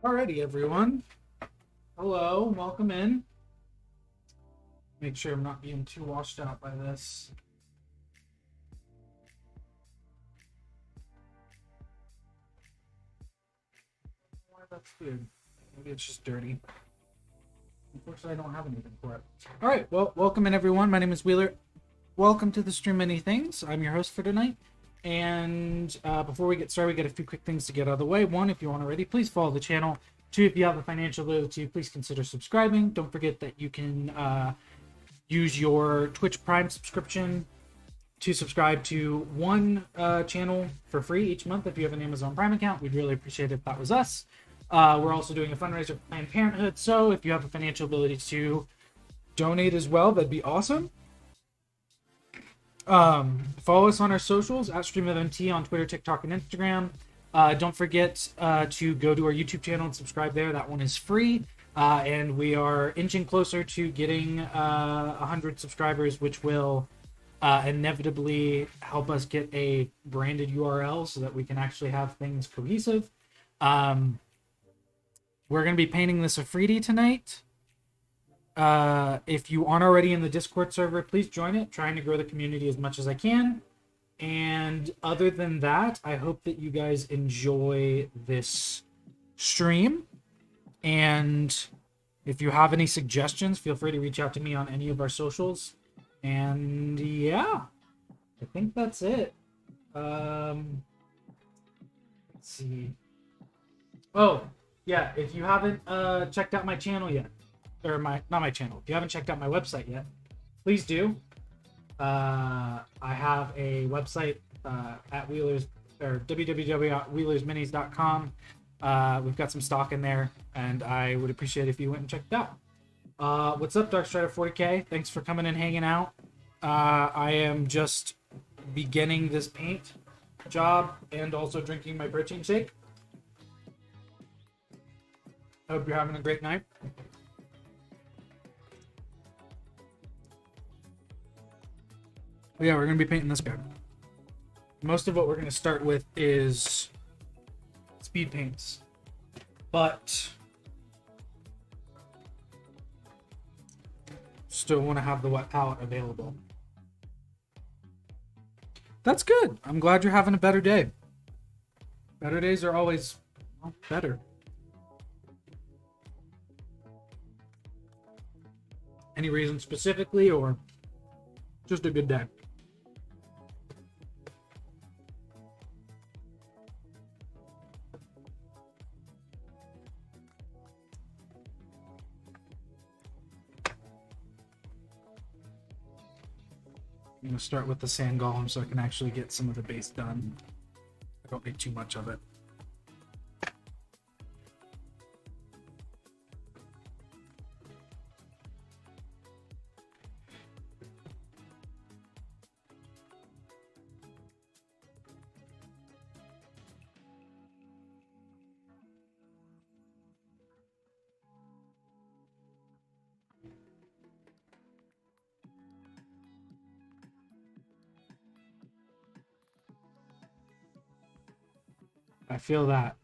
Alrighty, everyone. Hello, welcome in. Make sure I'm not being too washed out by this. Why that's good. Maybe it's just dirty. Unfortunately, I don't have anything for it. Alright, well, welcome in, everyone. My name is Wheeler. Welcome to the Stream Many Things. I'm your host for tonight. And before we get started, we got a few quick things to get out of the way. One, if you aren't already, please follow the channel. Two, if you have the financial ability to, please consider subscribing. Don't forget that you can use your Twitch Prime subscription to subscribe to one channel for free each month if you have an Amazon Prime account. We'd really appreciate it if that was us. We're also doing a fundraiser for Planned Parenthood, so if you have a financial ability to donate as well, that'd be awesome. Follow us on our socials at StreamofMT on Twitter, TikTok, and Instagram. Don't forget to go to our YouTube channel and subscribe there. That one is free. And we are inching closer to getting 100 subscribers, which will inevitably help us get a branded URL so that we can actually have things cohesive. We're going to be painting this Efreeti tonight. If you aren't already in the Discord server, please join it. Trying to grow the community as much as I can. And other than that, I hope that you guys enjoy this stream. And if you have any suggestions, feel free to reach out to me on any of our socials. And yeah, I think that's it. Let's see. Oh, yeah, if you haven't checked out my channel yet, or not my channel, if you haven't checked out my website yet, please do. I have a website at Wheelers, or www.wheelersminis.com. We've got some stock in there, and I would appreciate it if you went and checked it out. What's up, Darkstrider 40k? Thanks for coming and hanging out. I am just beginning this paint job and also drinking my protein shake. Hope you're having a great night. But yeah, we're going to be painting this guy. Most of what we're going to start with is speed paints, but still want to have the wet palette available. That's good. I'm glad you're having a better day. Better days are always, well, better. Any reason specifically, or just a good day? I'm going to start with the sand golem so I can actually get some of the base done. I don't need too much of it. I feel that.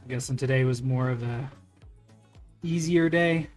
I'm guessing today was more of a easier day.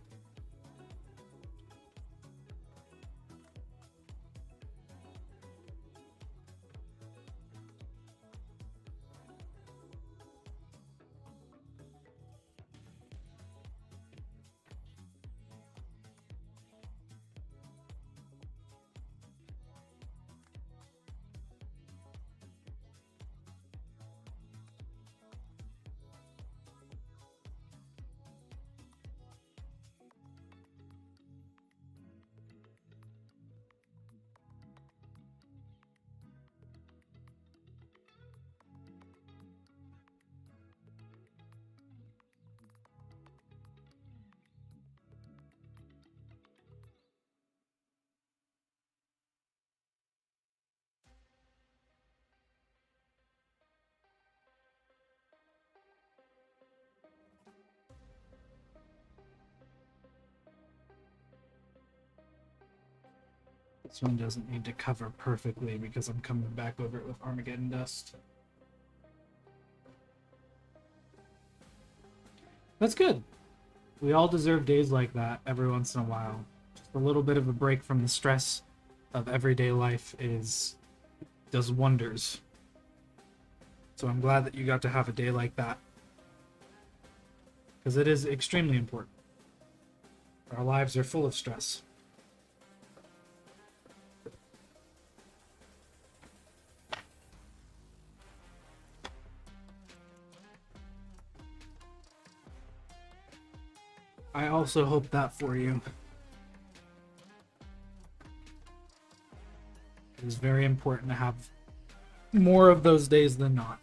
This one doesn't need to cover perfectly because I'm coming back over it with Armageddon dust. That's good. We all deserve days like that every once in a while. Just a little bit of a break from the stress of everyday life does wonders. So I'm glad that you got to have a day like that. Because it is extremely important. Our lives are full of stress. I also hope that for you. It is very important to have more of those days than not.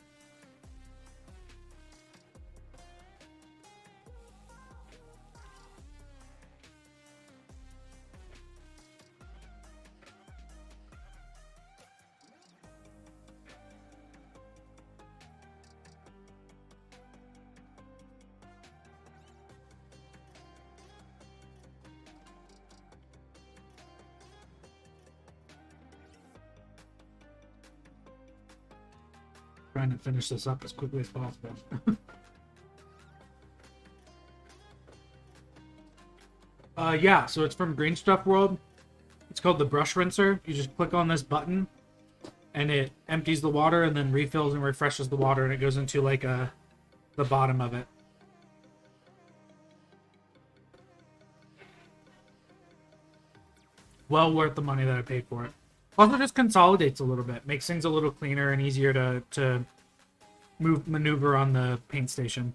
Trying to finish this up as quickly as possible. Yeah, so it's from Green Stuff World. It's called the brush rinser. You just click on this button and it empties the water and then refills and refreshes the water, and it goes into like the bottom of it. Well worth the money that I paid for it. Also just consolidates a little bit, makes things a little cleaner and easier to maneuver on the paint station.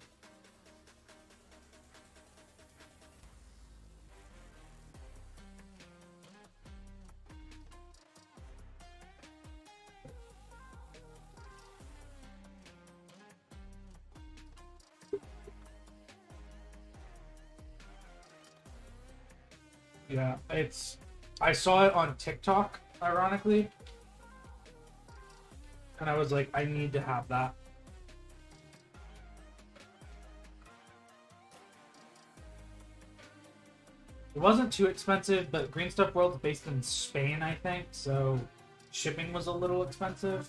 Yeah, I saw it on TikTok, ironically, and I was like, I need to have that. It wasn't too expensive, but Green Stuff World's based in Spain, I think, so shipping was a little expensive.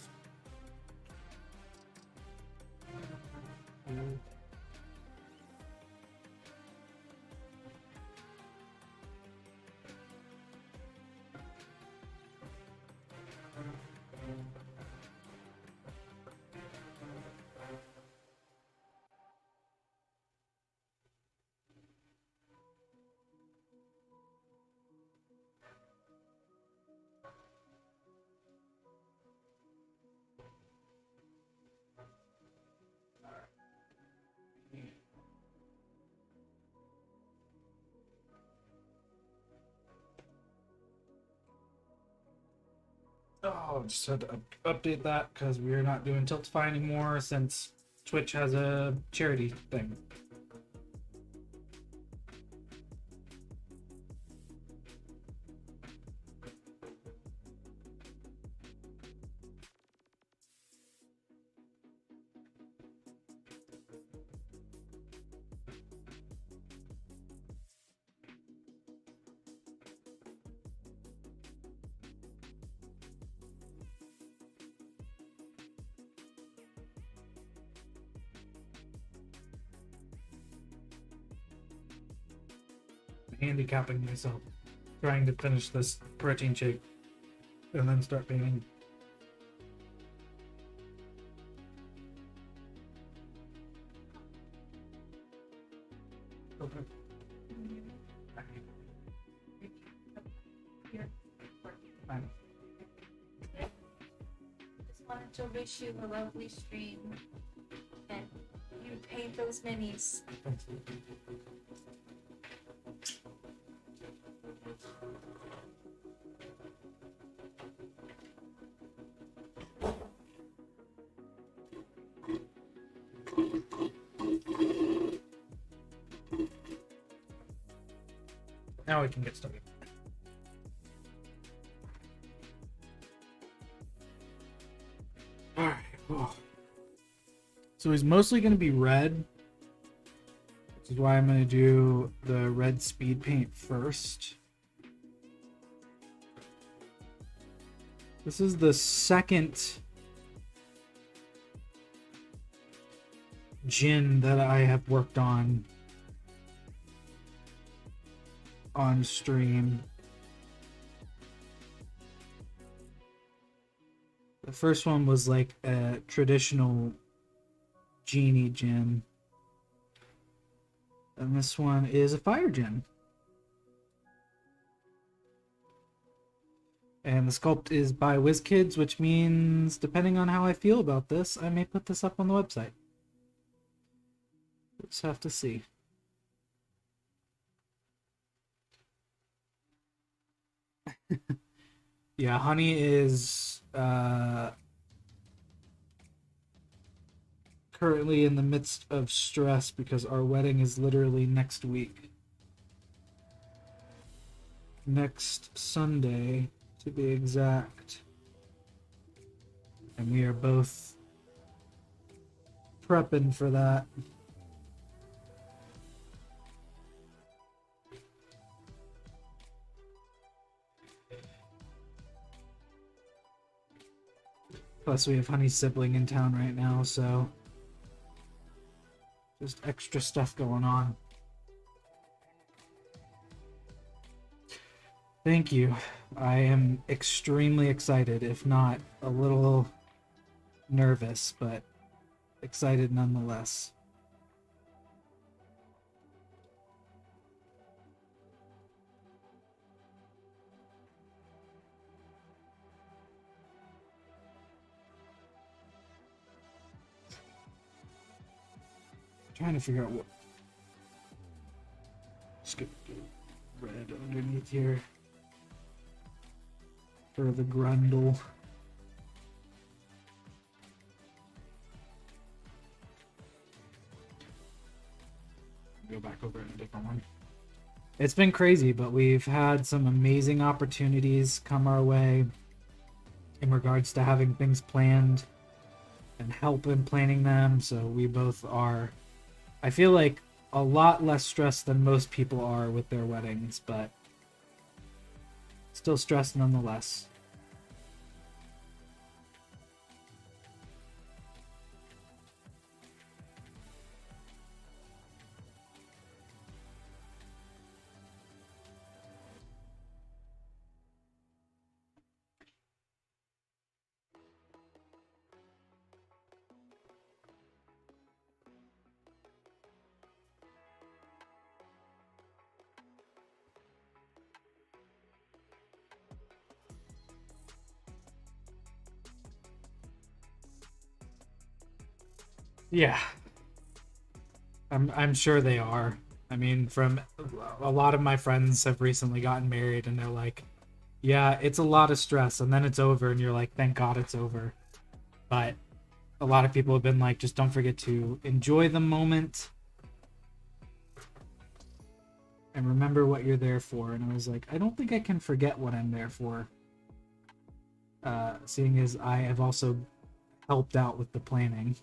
Oh, just had to update that because we're not doing Tiltify anymore since Twitch has a charity thing. Handicapping myself trying to finish this protein shake and then start painting. Okay. Fine. Just wanted to wish you a lovely stream and you paint those minis. Thanks. Now we can get started. Alright. Oh. So he's mostly going to be red, which is why I'm going to do the red speed paint first. This is the second gin that I have worked on on stream. The first one was like a traditional genie gin. And this one is a fire gin. And the sculpt is by WizKids, which means, depending on how I feel about this, I may put this up on the website. We'll just have to see. Yeah, Honey is currently in the midst of stress because our wedding is literally next week. Next Sunday, to be exact. And we are both prepping for that. Plus, we have Honey's sibling in town right now, so just extra stuff going on. Thank you. I am extremely excited, if not a little nervous, but excited nonetheless. Trying to figure out what. Let's get red underneath here for the grundle. Go back over in a different one. It's been crazy, but we've had some amazing opportunities come our way in regards to having things planned and help in planning them. So we both are, I feel like, a lot less stressed than most people are with their weddings, but still stressed nonetheless. Yeah. I'm sure they are. I mean, from a lot of my friends have recently gotten married and they're like, yeah, it's a lot of stress and then it's over and you're like, thank God it's over. But a lot of people have been like, just don't forget to enjoy the moment and remember what you're there for. And I was like, I don't think I can forget what I'm there for. Seeing as I have also helped out with the planning.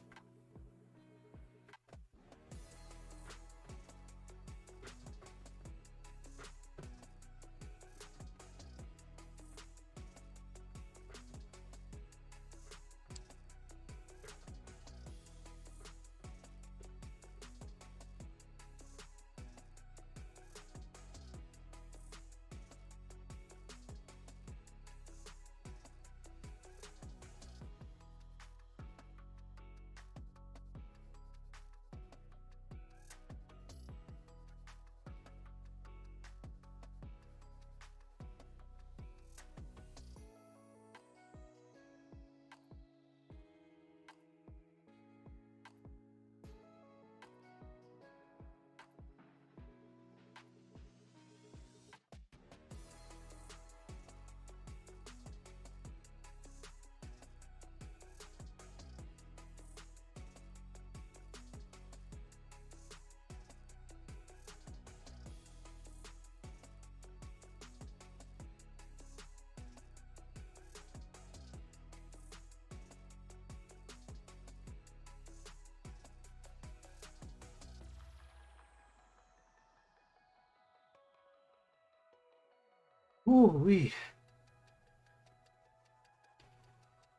Ooh-wee.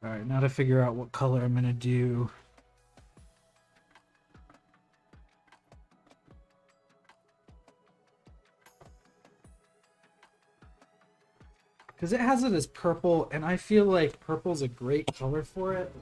Alright, now to figure out what color I'm gonna do. Because it has it as purple, and I feel like purple's a great color for it.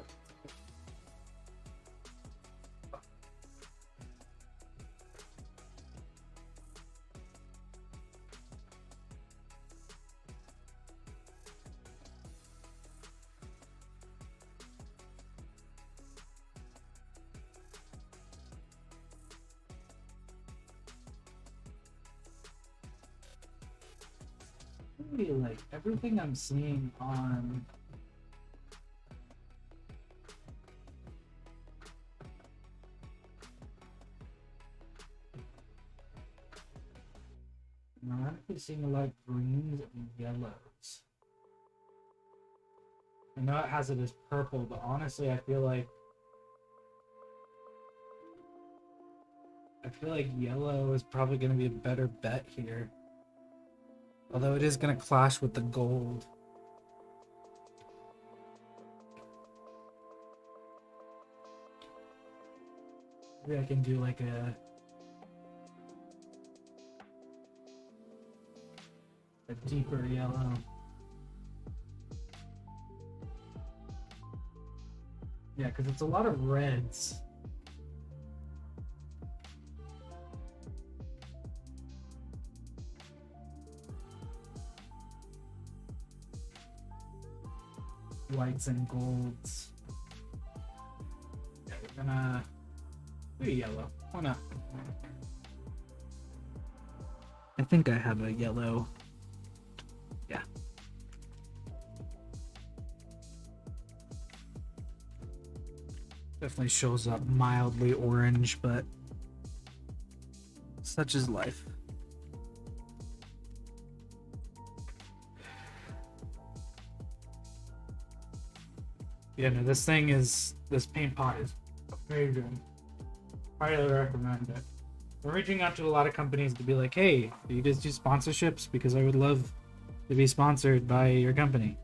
Really, like everything I'm seeing on I'm actually seeing a lot of greens and yellows. I know it has it as purple, but honestly, I feel like yellow is probably going to be a better bet here. Although it is going to clash with the gold. Maybe I can do like a deeper yellow. Yeah, because it's a lot of reds. Whites and golds. Yeah, we're gonna do yellow. Why not? I think I have a yellow. Yeah. Definitely shows up mildly orange, but such is life. Yeah, no, this paint pot is very good. Highly recommend it. We're reaching out to a lot of companies to be like, hey, do you guys do sponsorships? Because I would love to be sponsored by your company.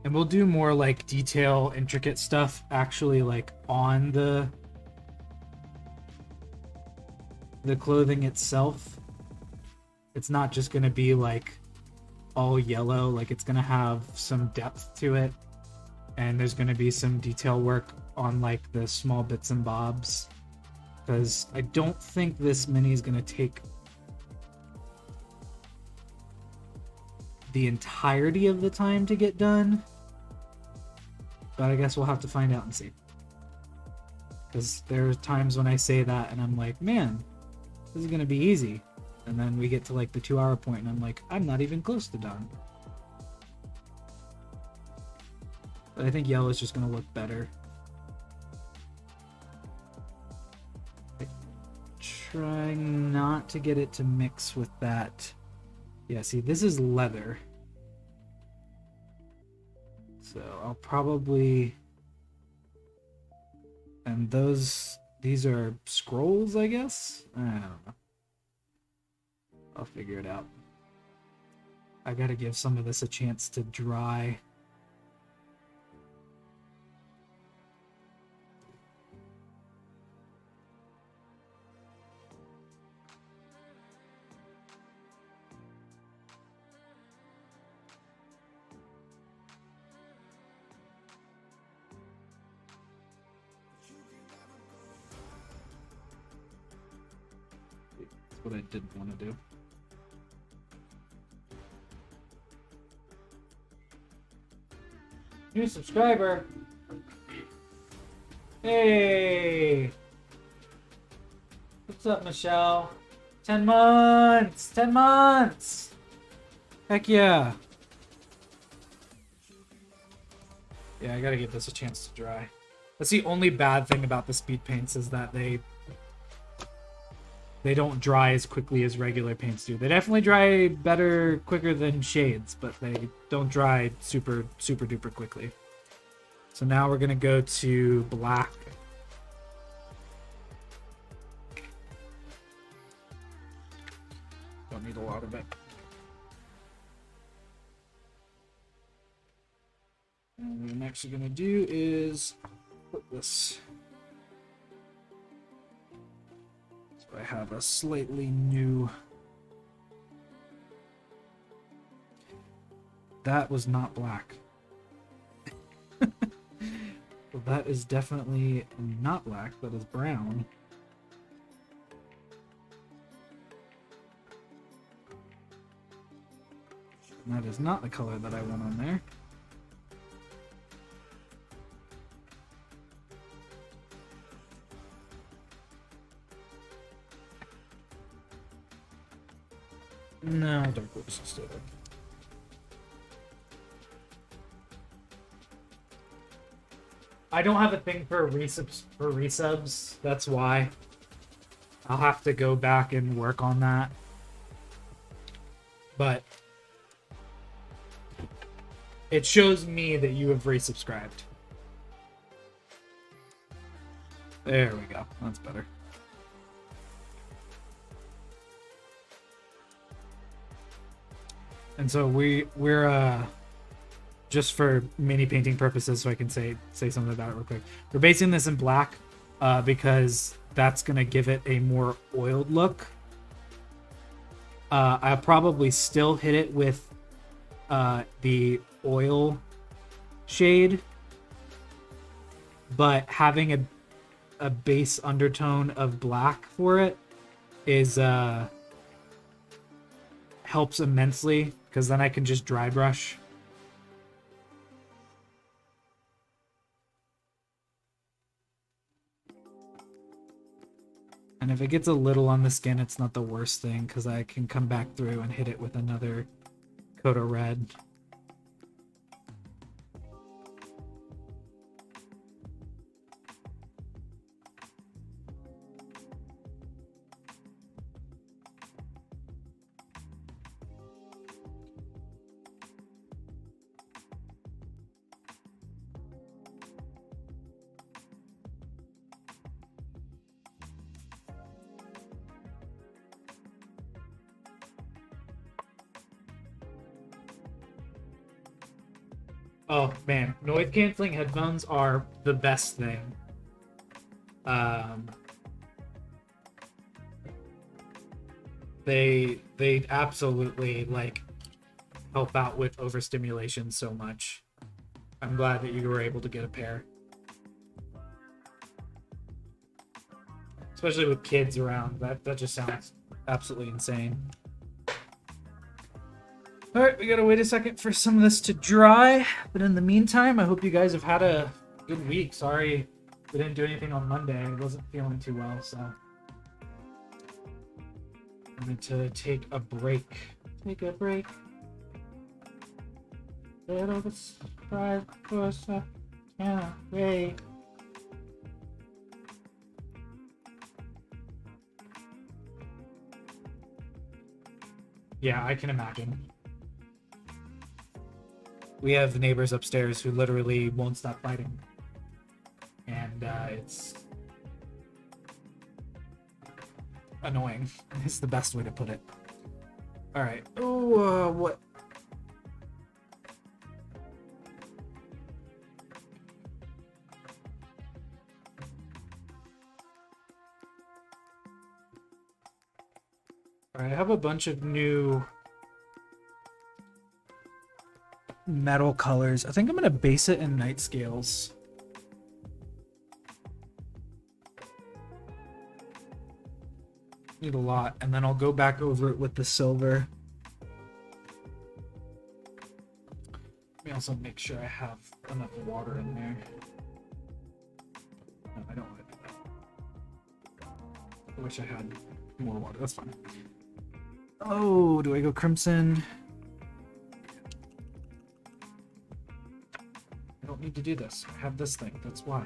And we'll do more like detail, intricate stuff actually like on the clothing itself. It's not just going to be like all yellow, like it's going to have some depth to it. And there's going to be some detail work on like the small bits and bobs. Because I don't think this mini is going to take the entirety of the time to get done. But I guess we'll have to find out and see. Because there are times when I say that and I'm like, man, this is going to be easy. And then we get to like the 2-hour point and I'm like, I'm not even close to done. But I think yellow is just going to look better. Trying not to get it to mix with that. Yeah, see, this is leather. So I'll probably... And these are scrolls, I guess? I don't know. I'll figure it out. I gotta give some of this a chance to dry. That's what I didn't want to do. New subscriber. Hey. What's up, Michelle? 10 months. 10 months. Heck yeah. Yeah, I gotta give this a chance to dry. That's the only bad thing about the speed paints is that they don't dry as quickly as regular paints do. They definitely dry quicker than shades, but they don't dry super duper quickly. So now we're gonna go to black. Don't need a lot of it. actually going to do is put this. So I have a slightly new. That was not black. Well, that is definitely not black. That is brown. And that is not the color that I want on there. No, dark blue is still there. I don't have a thing for resubs. That's why. I'll have to go back and work on that. But it shows me that you have resubscribed. There we go. That's better. And so we're just for mini painting purposes, so I can say something about it real quick. We're basing this in black because that's gonna give it a more oiled look. I'll probably still hit it with the oil shade, but having a base undertone of black for it is helps immensely, because then I can just dry brush. And if it gets a little on the skin, it's not the worst thing, because I can come back through and hit it with another coat of red. Oh man, noise canceling headphones are the best thing. They absolutely like help out with overstimulation so much. I'm glad that you were able to get a pair. Especially with kids around. That just sounds absolutely insane. Alright, we gotta wait a second for some of this to dry. But in the meantime, I hope you guys have had a good week. Sorry we didn't do anything on Monday. I wasn't feeling too well, so I wanted to take a break. Take a break. Little bit surprised, of course, I can't wait. Yeah, I can imagine. We have neighbors upstairs who literally won't stop fighting. And it's annoying. It's the best way to put it. Alright. Oh, what? Alright, I have a bunch of new metal colors. I think I'm gonna base it in night scales. Need a lot, and then I'll go back over it with the silver. Let me also make sure I have enough water in there. No, I don't want to do that. I wish I had more water. That's fine. Oh, do I go crimson? I don't need to do this. I have this thing. That's why.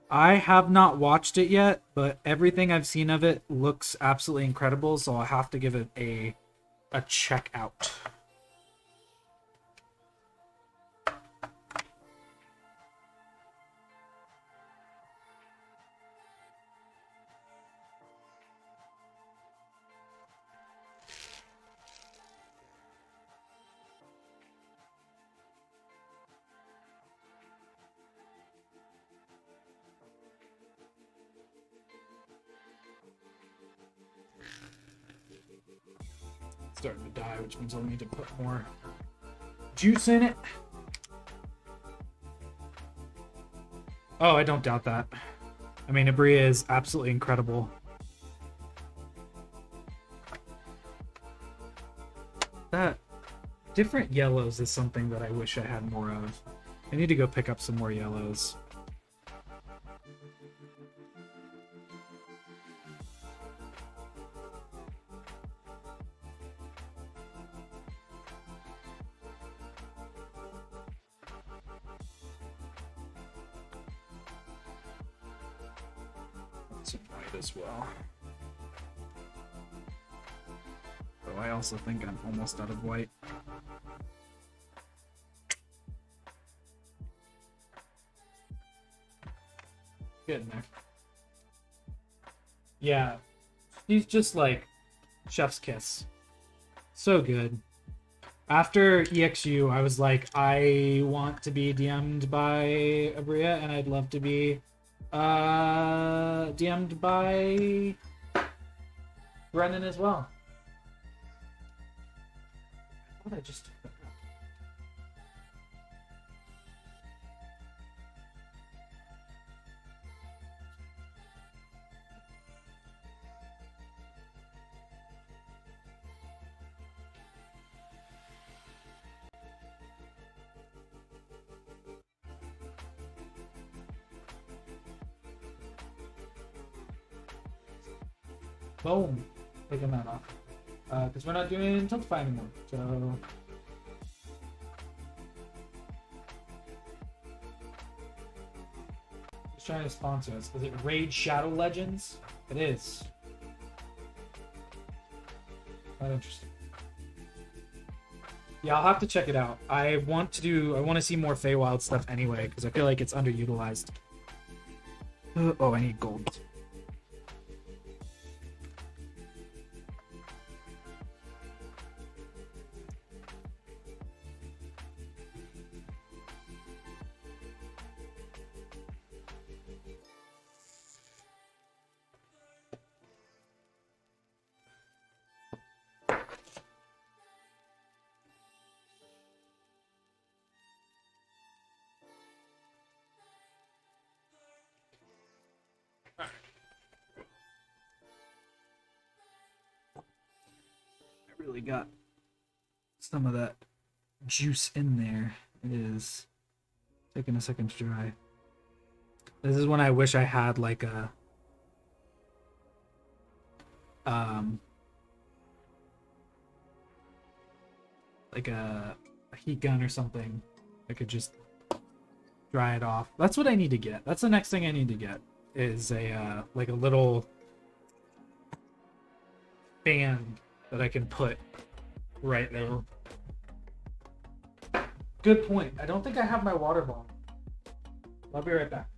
I have not watched it yet, but everything I've seen of it looks absolutely incredible, so I'll have to give it a check out. It's starting to die, which means I'll need to put more juice in it. Oh, I don't doubt that. I mean, Abria is absolutely incredible. That different yellows is something that I wish I had more of. I need to go pick up some more yellows. Some white as well. Though I also think I'm almost out of white. Getting there. Yeah, he's just like chef's kiss. So good. After EXU, I was like, I want to be DM'd by Abria, and I'd love to be DM'd by Brennan as well. I thought I just took that out. Boom. Taking that off. Because we're not doing Tiltify anymore. So. Just trying to sponsor us. Is it Raid Shadow Legends? It is. Not interesting. Yeah, I'll have to check it out. I want to see more Feywild stuff anyway, because I feel like it's underutilized. Oh, I need gold. Really got some of that juice in there. It is taking a second to dry. This is when I wish I had like a heat gun or something. I could just dry it off. That's what I need to get. That's the next thing I need to get is a like a little fan that I can put right there. Good point. I don't think I have my water bottle. I'll be right back.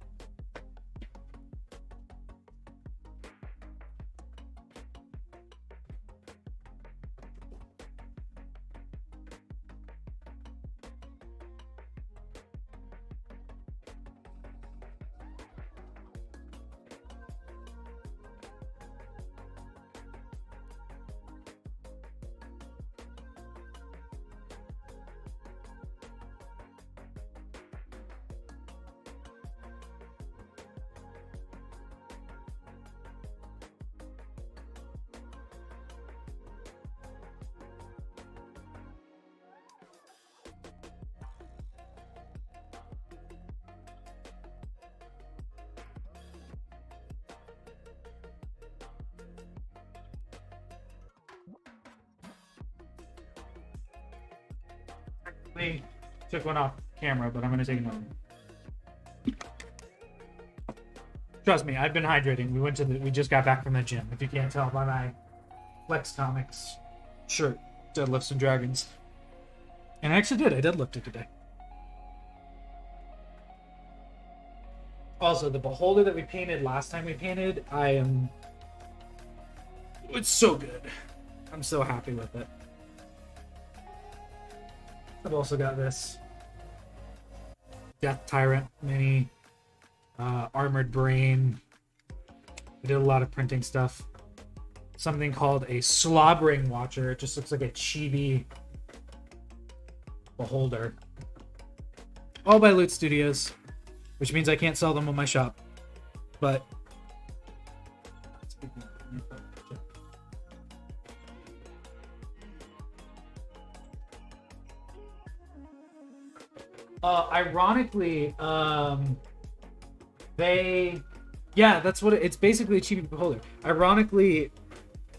Took one off camera, but I'm gonna take another one. Trust me, I've been hydrating. We just got back from the gym. If you can't tell by my Flex Comics shirt, Deadlifts and Dragons. And I actually did. I deadlifted today. Also, the beholder that we painted last time we painted, it's so good. I'm so happy with it. I've also got this Death Tyrant mini, Armored Brain. I did a lot of printing stuff. Something called a Slobbering Watcher. It just looks like a chibi beholder. All by Loot Studios, which means I can't sell them on my shop. But ironically, that's what it's basically a chibi beholder. Ironically,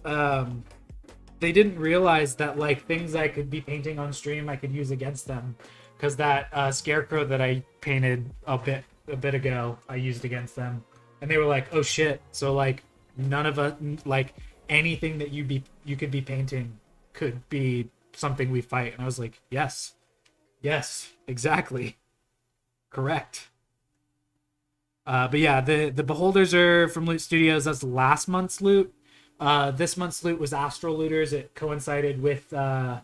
they didn't realize that like things I could be painting on stream I could use against them, because that scarecrow that I painted a bit ago I used against them, and they were like, "Oh shit!" So like none of us, like anything that you could be painting could be something we fight, and I was like, yes, exactly, correct. But yeah, the beholders are from Loot Studios. That's last month's loot. This month's loot was Astral Looters. It coincided with I'll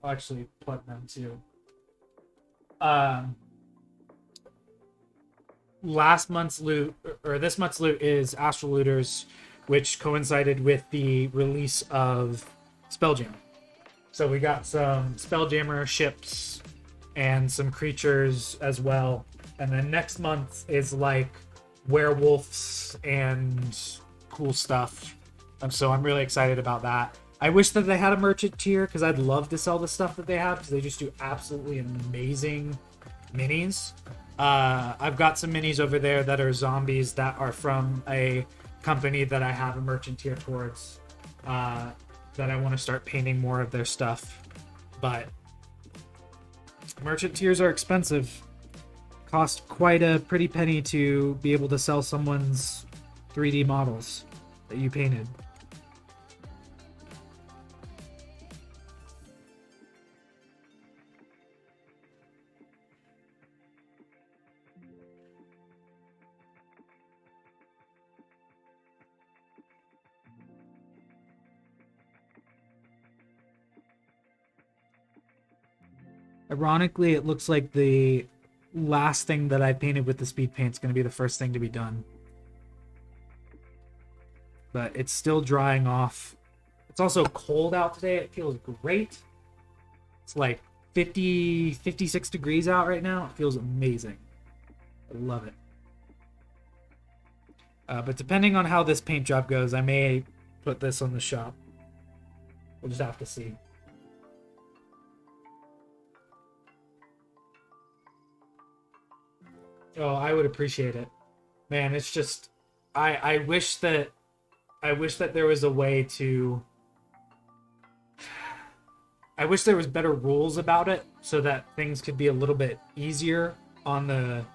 actually plug them too. Last month's loot, or this month's loot, is Astral Looters, which coincided with the release of Spelljammer. So we got some Spelljammer ships and some creatures as well. And then next month is like werewolves and cool stuff. So I'm really excited about that. I wish that they had a merchant tier, because I'd love to sell the stuff that they have, because they just do absolutely amazing minis. I've got some minis over there that are zombies that are from a company that I have a merchant tier towards, that I want to start painting more of their stuff. But merchant tiers are expensive. Cost quite a pretty penny to be able to sell someone's 3D models that you painted. Ironically, it looks like the last thing that I painted with the speed paint is going to be the first thing to be done. But it's still drying off. It's also cold out today. It feels great. It's like 56 degrees out right now. It feels amazing. I love it. But depending on how this paint job goes, I may put this on the shop. We'll just have to see. Oh, I would appreciate it. Man, it's just I wish that there was a way to I wish there was better rules about it, so that things could be a little bit easier on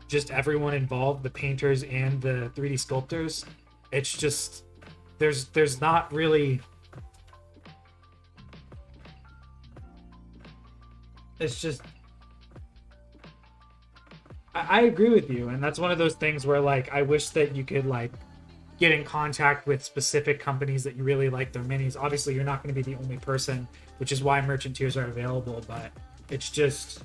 just everyone involved, the painters and the 3D sculptors. It's just there's not really, it's just I agree with you, and that's one of those things where like I wish that you could like get in contact with specific companies that you really like their minis. Obviously, you're not going to be the only person, which is why merchant tiers are available, but it's just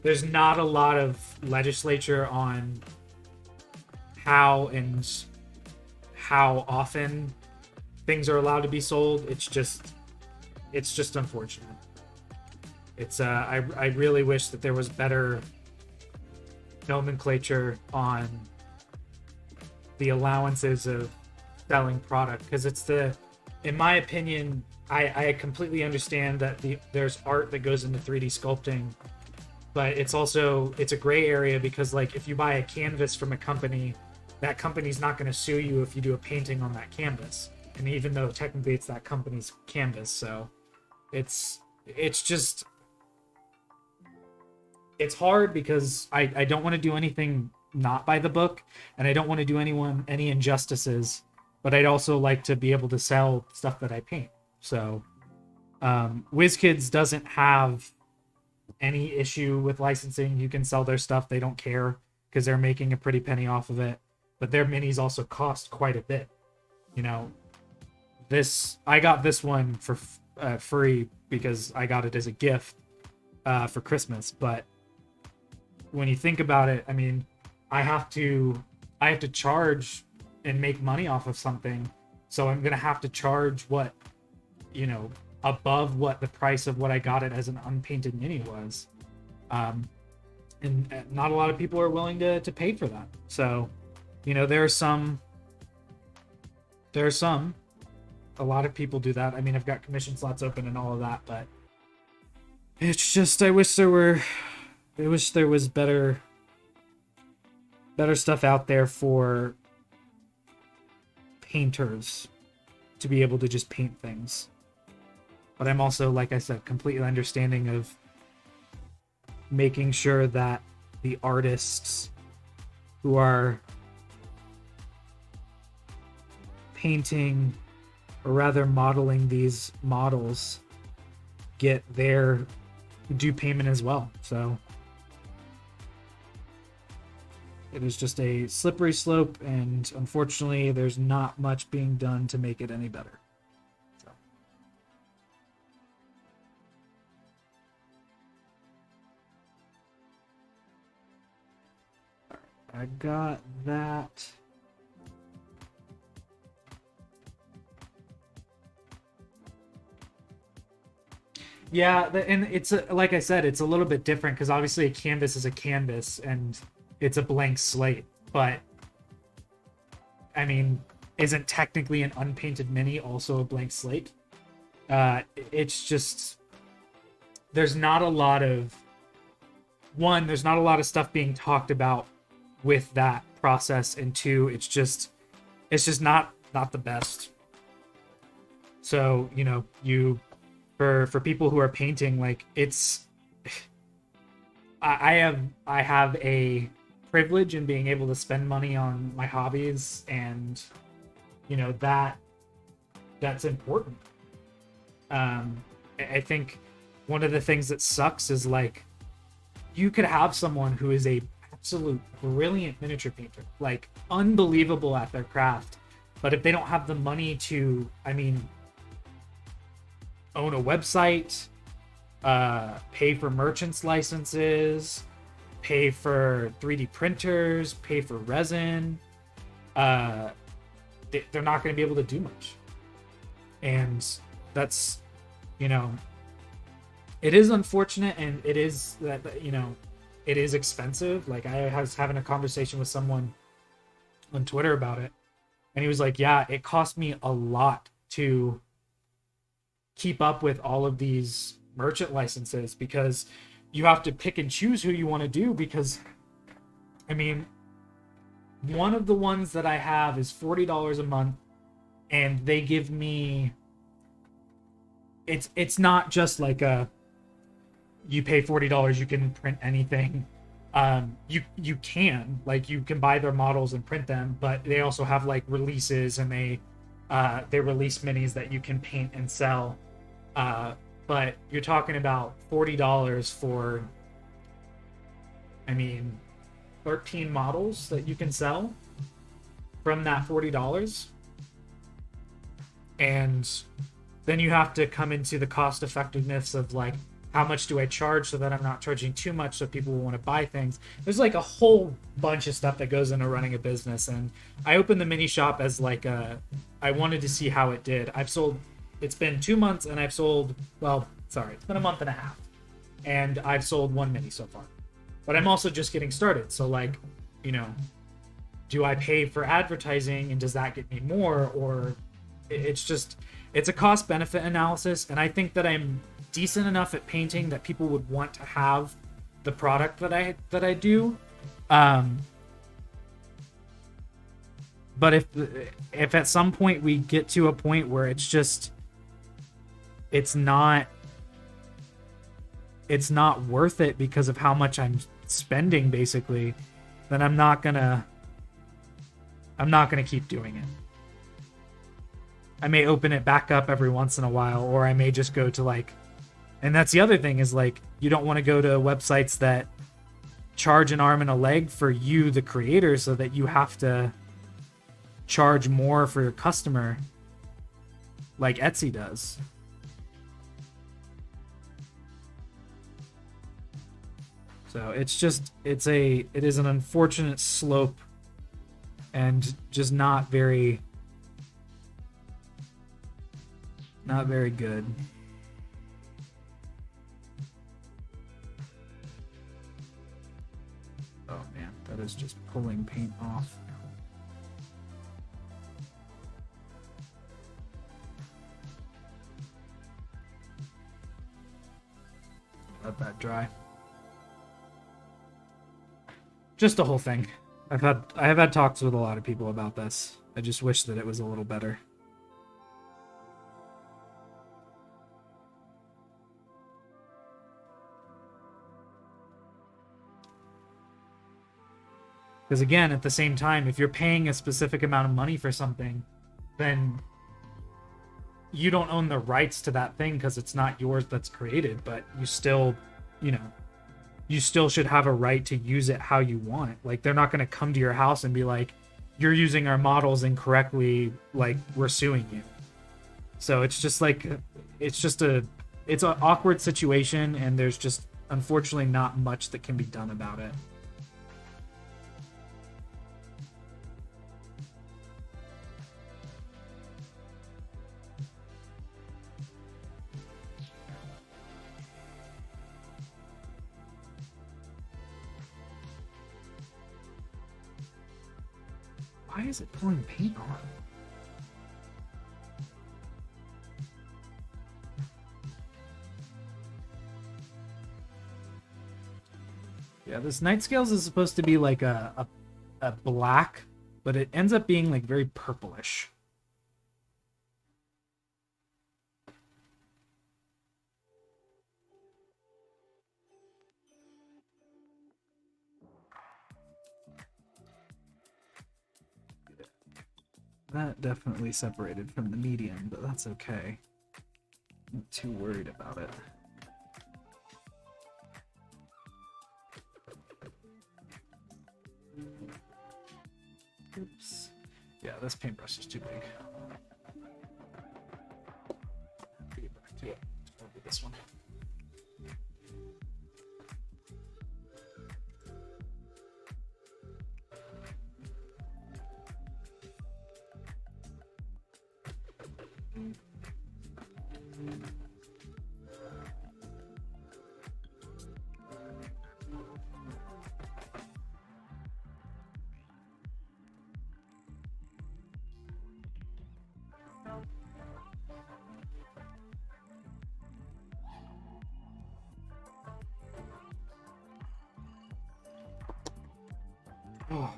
there's not a lot of legislature on how often things are allowed to be sold. It's just unfortunate. It's I really wish that there was better nomenclature on the allowances of selling product, because it's in my opinion, I completely understand that there's art that goes into 3D sculpting, but it's a gray area, because like if you buy a canvas from a company, that company's not going to sue you if you do a painting on that canvas, and even though technically it's that company's canvas. So it's just it's hard because I don't want to do anything not by the book, and I don't want to do anyone any injustices, but I'd also like to be able to sell stuff that I paint. So WizKids doesn't have any issue with licensing. You can sell their stuff. They don't care because they're making a pretty penny off of it. But their minis also cost quite a bit. You know, I got this one for free because I got it as a gift for Christmas. But when you think about it, I mean, I have to charge and make money off of something. So I'm gonna have to charge what, above what the price of what I got it as an unpainted mini was. And not a lot of people are willing to pay for that. So, there are some, a lot of people do that. I mean, I've got commission slots open and all of that, but it's just, I wish there was better stuff out there for painters to be able to just paint things. But I'm also, like I said, completely understanding of making sure that the artists who are painting, or rather modeling these models, get their due payment as well. So it is just a slippery slope, and unfortunately there's not much being done to make it any better. So. I got that. Yeah, and it's like I said, it's a little bit different because obviously a canvas is a canvas and it's a blank slate. But I mean, isn't technically an unpainted mini also a blank slate? It's just there's not a lot of stuff being talked about with that process, and two, it's just not the best. So for people who are painting, like, it's I have a privilege in being able to spend money on my hobbies, and that's important. I think one of the things that sucks is, like, you could have someone who is a absolute brilliant miniature painter, like unbelievable at their craft, but if they don't have the money to, own a website, pay for merchants licenses, pay for 3D printers, pay for resin, they're not going to be able to do much. And that's, it is unfortunate, and it is that, it is expensive. Like, I was having a conversation with someone on Twitter about it, and he was like, yeah, it cost me a lot to keep up with all of these merchant licenses, because you have to pick and choose who you want to do. Because one of the ones that I have is $40 a month, and they give me, it's not just like you pay $40, you can print anything. You can, like, you can buy their models and print them, but they also have, like, releases, and they release minis that you can paint and sell. But you're talking about $40 for, 13 models that you can sell from that $40. And then you have to come into the cost effectiveness of, like, how much do I charge so that I'm not charging too much so people will want to buy things. There's, like, a whole bunch of stuff that goes into running a business. And I opened the mini shop as, like, I wanted to see how it did. It's been 2 months, and it's been a month and a half, and I've sold one mini so far. But I'm also just getting started. So, like, do I pay for advertising, and does that get me more? Or it's a cost benefit analysis. And I think that I'm decent enough at painting that people would want to have the product that I do. But if at some point we get to a point where it's it's not worth it because of how much I'm spending, basically, then I'm not gonna keep doing it. I may open it back up every once in a while, or I may just go to like, and that's the other thing is like, you don't want to go to websites that charge an arm and a leg for you, the creator, so that you have to charge more for your customer like Etsy does. So it's just, it is an unfortunate slope and just not very good. Oh man, that is just pulling paint off. Let that dry. Just the whole thing. I have had talks with a lot of people about this. I just wish that it was a little better. Because again, at the same time, if you're paying a specific amount of money for something, then you don't own the rights to that thing because it's not yours that's created, but you still, you still should have a right to use it how you want it. Like, they're not going to come to your house and be like, you're using our models incorrectly, like, we're suing you. So it's just like, it's an awkward situation, and there's just, unfortunately, not much that can be done about it. Why is it pulling paint on? Yeah, this Night Scales is supposed to be like a black, but it ends up being like very purplish. That definitely separated from the medium, but that's okay. I'm not too worried about it. Oops. Yeah, this paintbrush is too big. Get back to it. I'll do this one. Oh.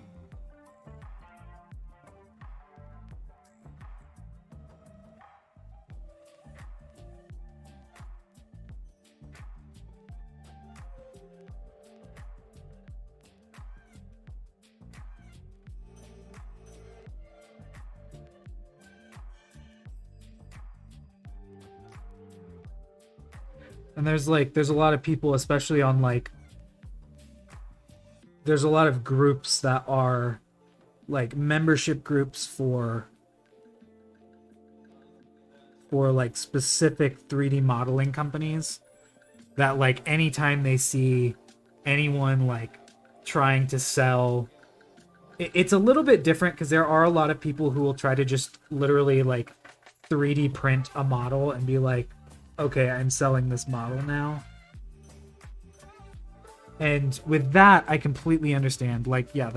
And there's a lot of people, especially on like, there's a lot of groups that are like membership groups for like specific 3D modeling companies that like anytime they see anyone like trying to sell, it's a little bit different because there are a lot of people who will try to just literally like 3D print a model and be like, okay, I'm selling this model now. And with that, I completely understand. Like, yeah,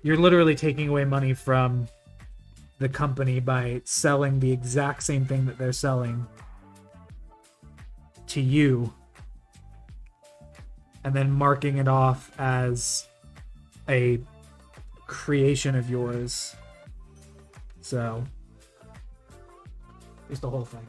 you're literally taking away money from the company by selling the exact same thing that they're selling to you and then marking it off as a creation of yours. So, just the whole thing.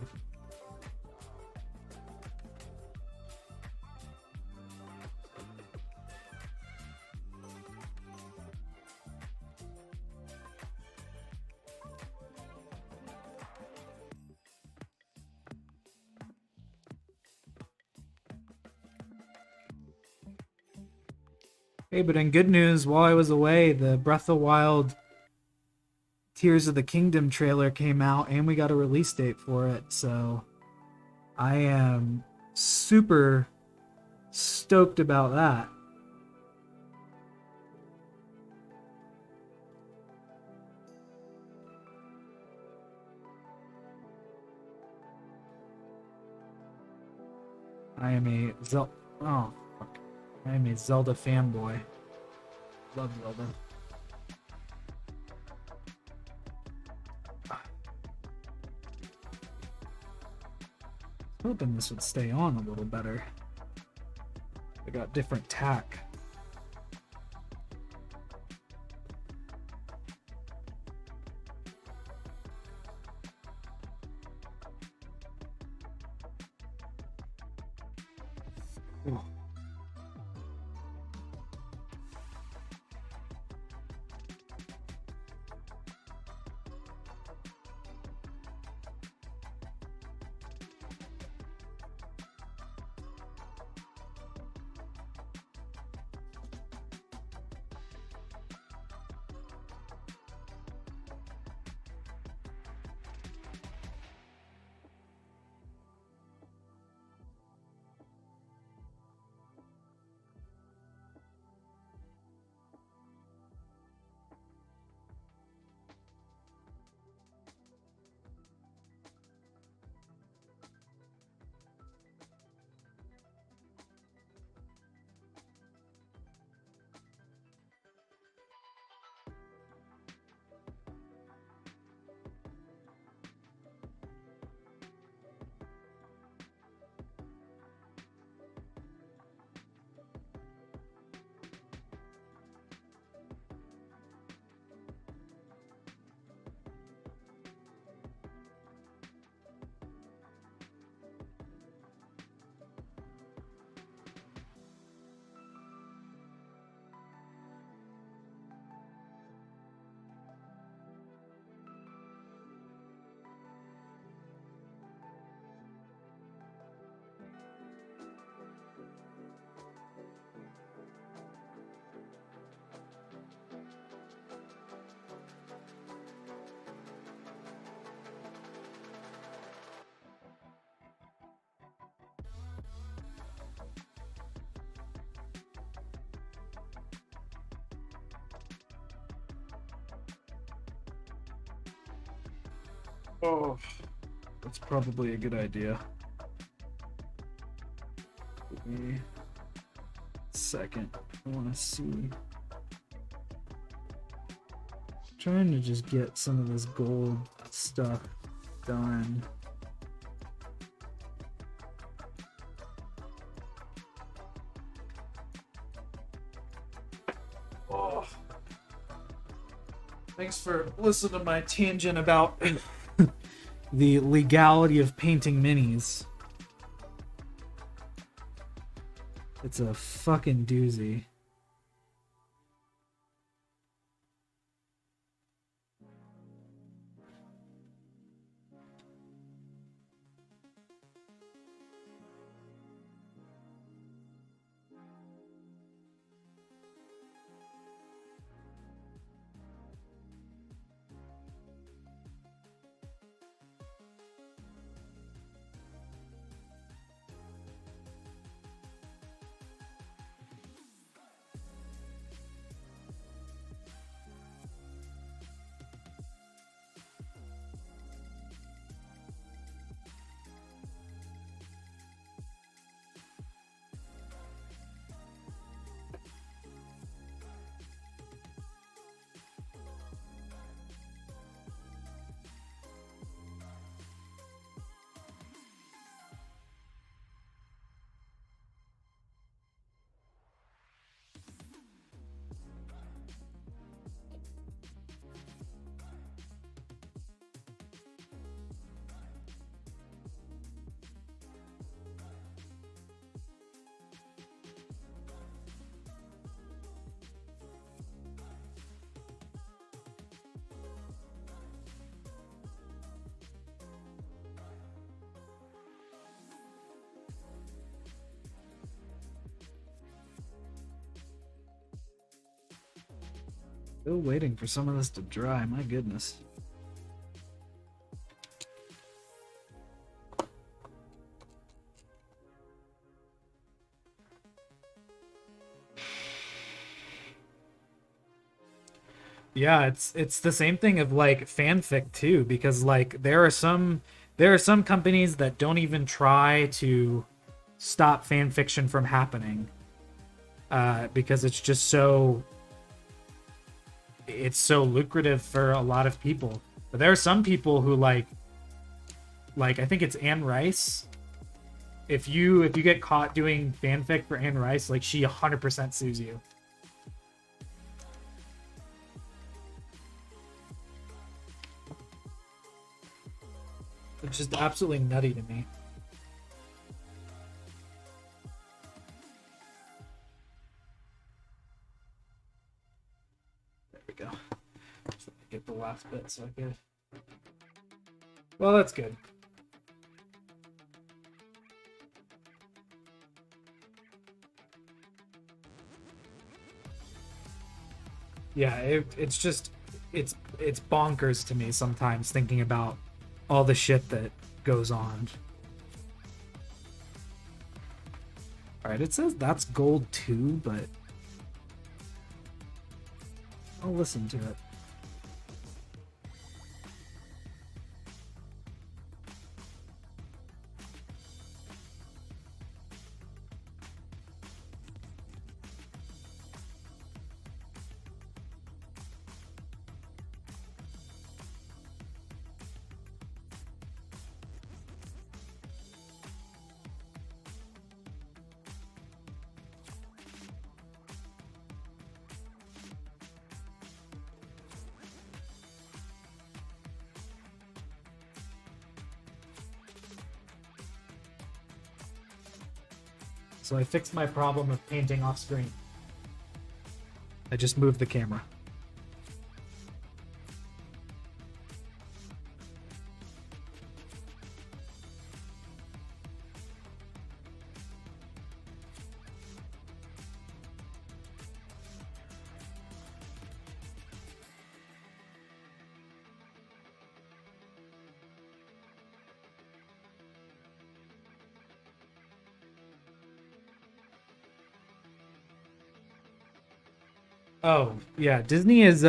Hey, but in good news, while I was away, the Breath of the Wild Tears of the Kingdom trailer came out and we got a release date for it. So I am super stoked about that. I am a oh fuck. I am a Zelda fanboy. Love Zelda. Hoping this would stay on a little better. I got different tack. Oh. Oh, that's probably a good idea. Give me a second. I want to see. Trying to just get some of this gold stuff done. Oh. Thanks for listening to my tangent about the legality of painting minis. It's a fucking doozy. Still waiting for some of this to dry, my goodness. Yeah, it's the same thing of like fanfic too, because like there are some companies that don't even try to stop fan fiction from happening, because it's so lucrative for a lot of people. But there are some people who like I think it's Anne Rice. If you get caught doing fanfic for Anne Rice, like she 100% sues you. It's just absolutely nutty to me. There we go. Just get the last bit so I could. Well, that's good. Yeah, it's bonkers to me sometimes thinking about all the shit that goes on. All right, it says that's gold too, but I'll listen to it. So I fixed my problem of painting off screen. I just moved the camera. Oh, yeah, Disney is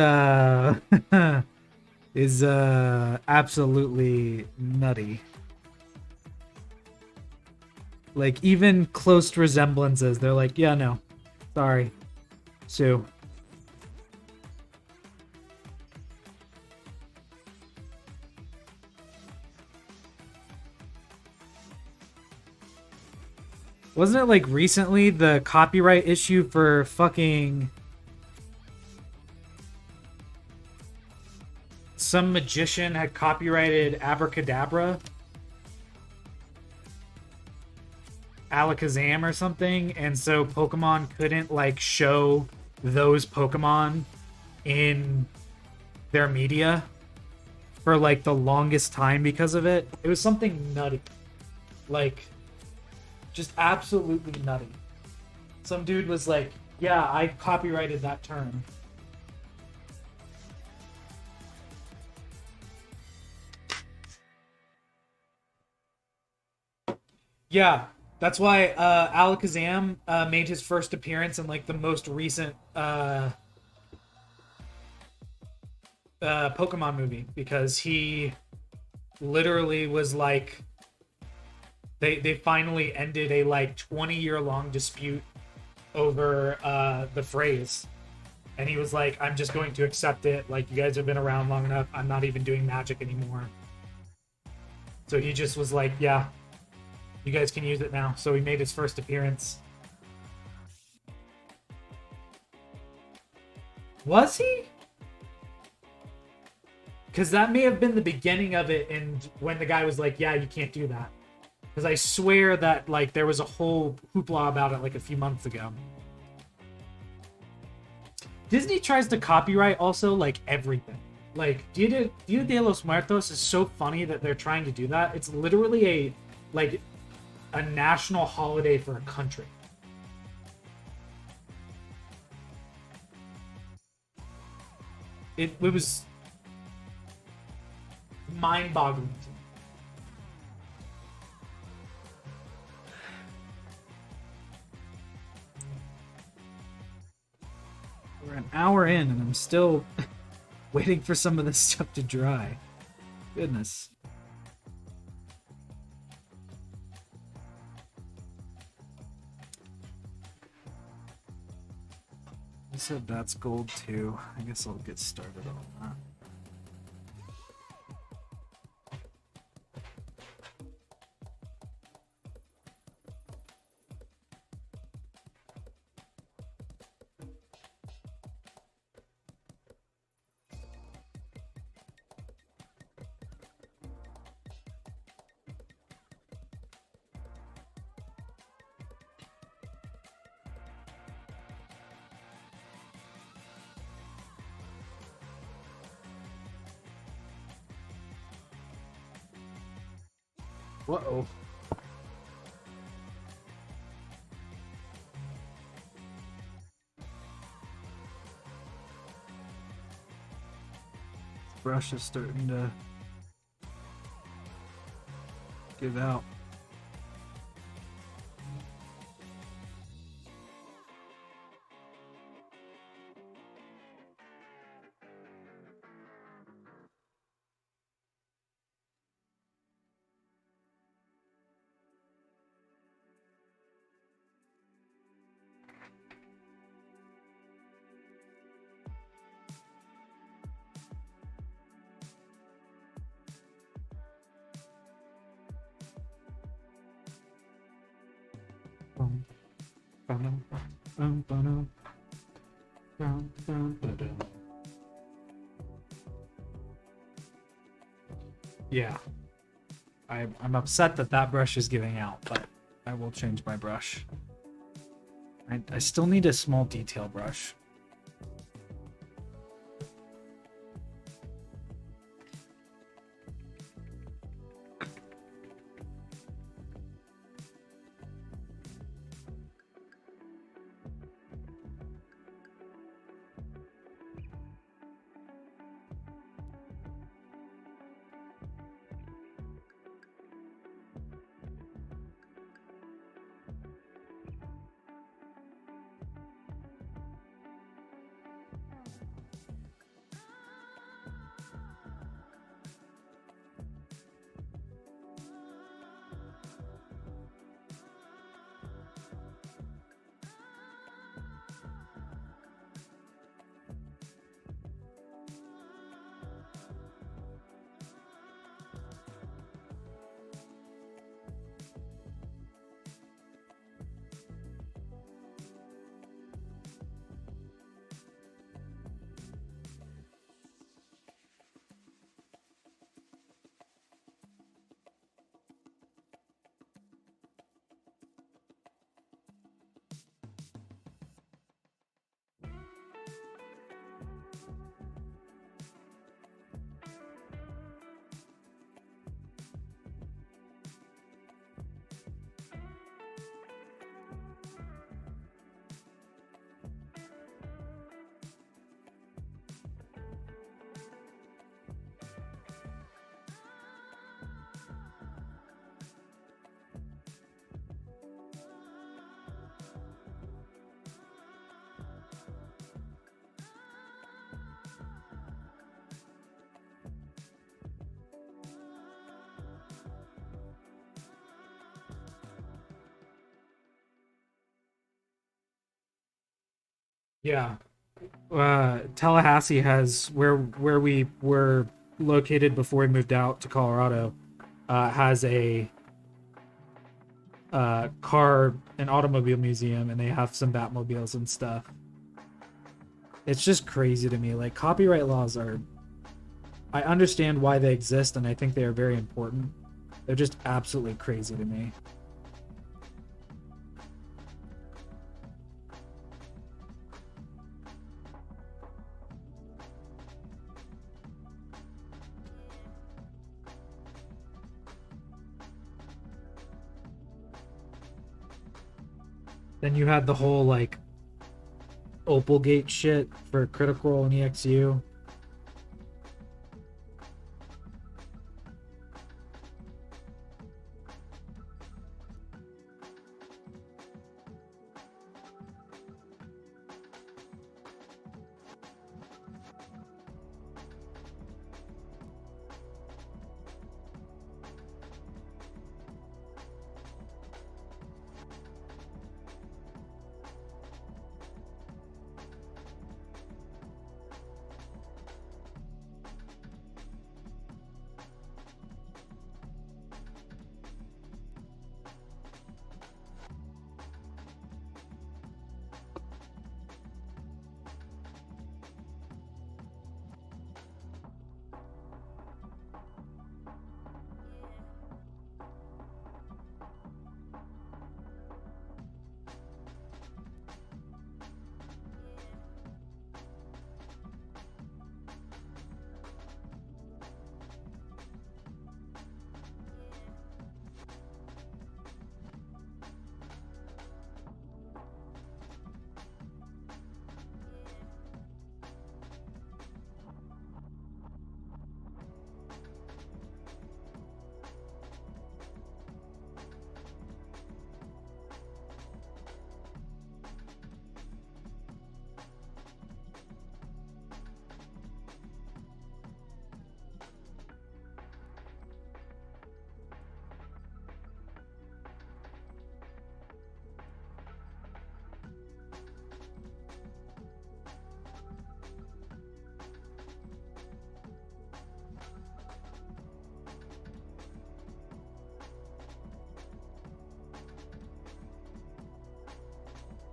is absolutely nutty. Like even close resemblances, they're like, yeah, no. Sorry. Sue. Wasn't it like recently the copyright issue for fucking some magician had copyrighted Abracadabra, Alakazam or something, and so Pokemon couldn't like show those Pokemon in their media for like the longest time because of it. It was something nutty. Like just absolutely nutty. Some dude was like, "Yeah, I copyrighted that term." Yeah, that's why Alakazam made his first appearance in like the most recent Pokemon movie because he literally was like they finally ended a like 20-year long dispute over the phrase, and he was like, "I'm just going to accept it. Like you guys have been around long enough. I'm not even doing magic anymore." So he just was like, "Yeah, you guys can use it now." So he made his first appearance. Was he? Because that may have been the beginning of it, and when the guy was like, "Yeah, you can't do that." Because I swear that like there was a whole hoopla about it like a few months ago. Disney tries to copyright also like everything. Like Dia de los Muertos is so funny that they're trying to do that. It's literally a national holiday for a country. it was mind-boggling to me. We're an hour in and I'm still waiting for some of this stuff to dry. Goodness. You said that's gold too. I guess I'll get started on that. Uh-oh. This brush is starting to give out. Yeah. I'm upset that that brush is giving out, but I will change my brush. I still need a small detail brush. Yeah. Tallahassee has where we were located before we moved out to Colorado, has a car and automobile museum, and they have some Batmobiles and stuff. It's just crazy to me. Like, copyright laws are, I understand why they exist, and I think they are very important. They're just absolutely crazy to me. Then you had the whole, like, Opalgate shit for Critical Role and EXU.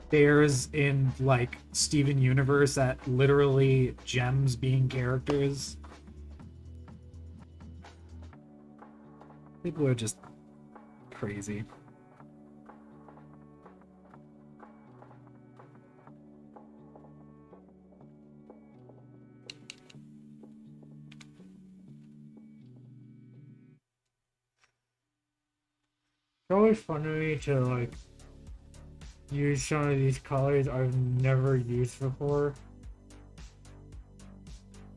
bears in like Steven Universe at literally gems being characters. People are just crazy. It's always fun to me to like use some of these colors I've never used before.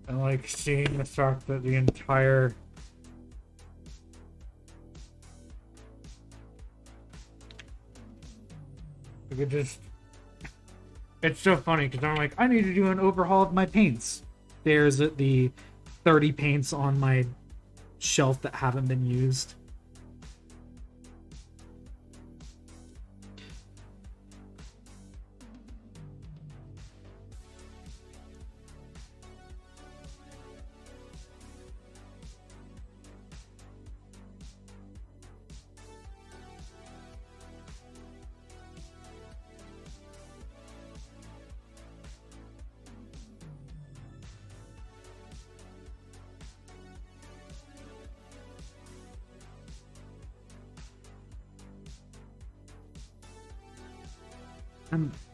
And like seeing the fact that the entire it just it's so funny because I'm like, I need to do an overhaul of my paints. There's the 30 paints on my shelf that haven't been used.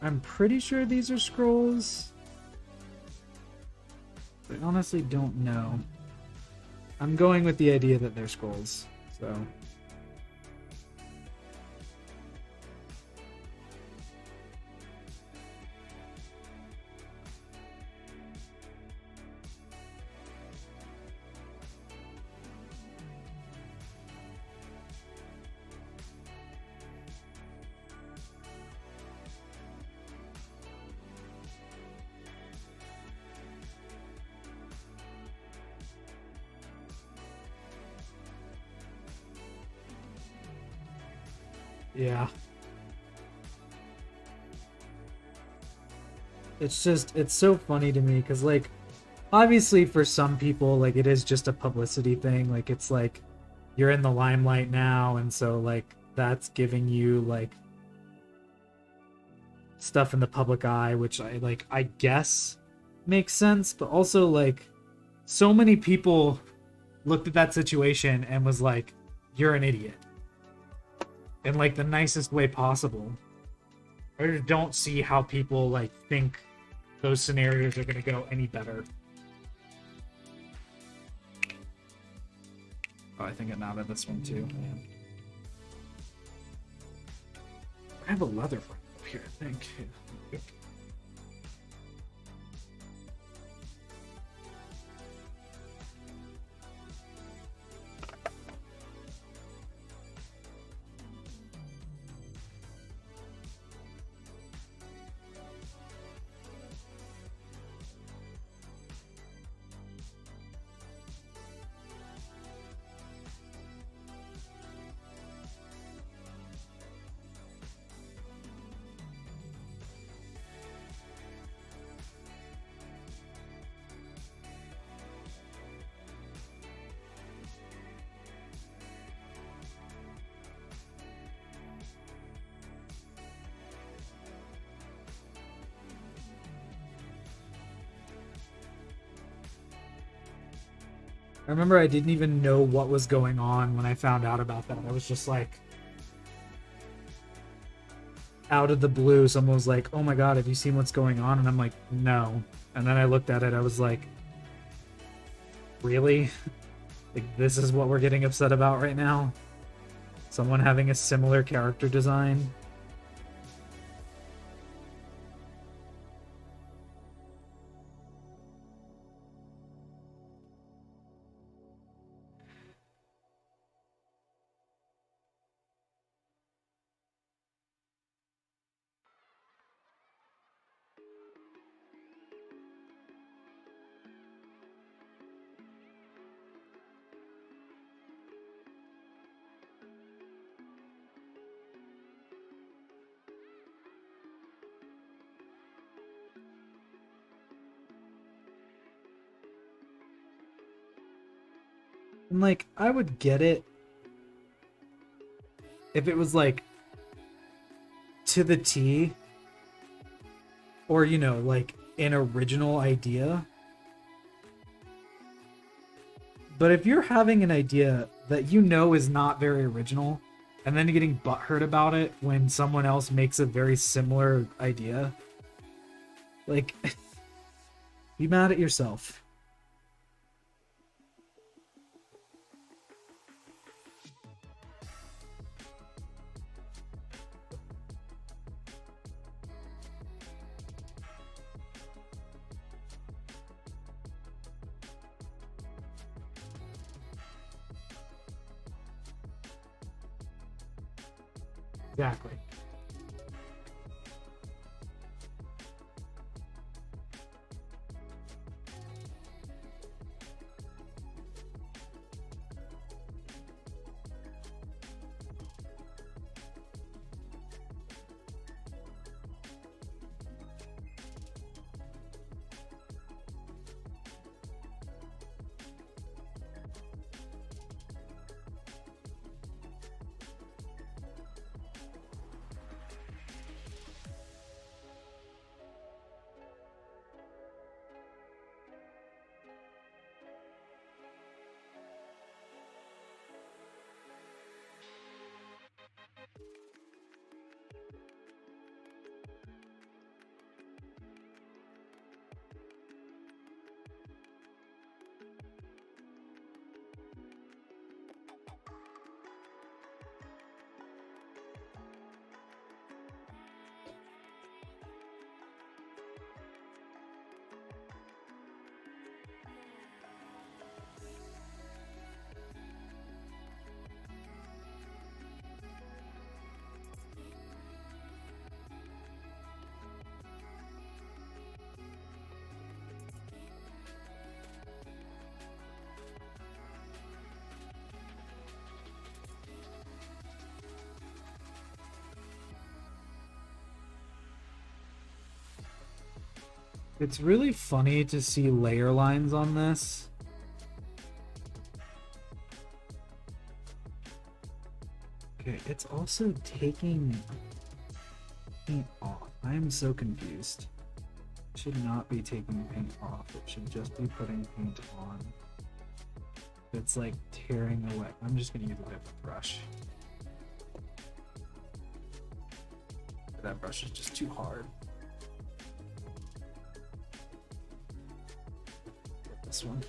I'm pretty sure these are scrolls. I honestly don't know. I'm going with the idea that they're scrolls, so. Yeah. It's so funny to me because, like, obviously for some people, like, it is just a publicity thing. Like, it's like you're in the limelight now, and so, like, that's giving you, like, stuff in the public eye, which I guess makes sense, but also, like, so many people looked at that situation and was like, you're an idiot. In, like, the nicest way possible. I just don't see how people, like, think those scenarios are going to go any better. Oh, I think I'm out of this one too. Man. I have a leather one up here, I think. I remember I didn't even know what was going on when I found out about that. I was just like, out of the blue, someone was like, oh my god, have you seen what's going on? And I'm like, no. And then I looked at it, I was like, really? Like, this is what we're getting upset about right now? Someone having a similar character design? And, like, I would get it if it was, like, to the T, or like an original idea. But if you're having an idea that is not very original, and then getting butthurt about it when someone else makes a very similar idea, like, be mad at yourself. Exactly. It's really funny to see layer lines on this. Okay, it's also taking paint off. I am so confused. It should not be taking paint off. It should just be putting paint on. It's like tearing away. I'm just gonna use a different brush. That brush is just too hard. This one.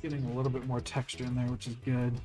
Getting a little bit more texture in there, which is good.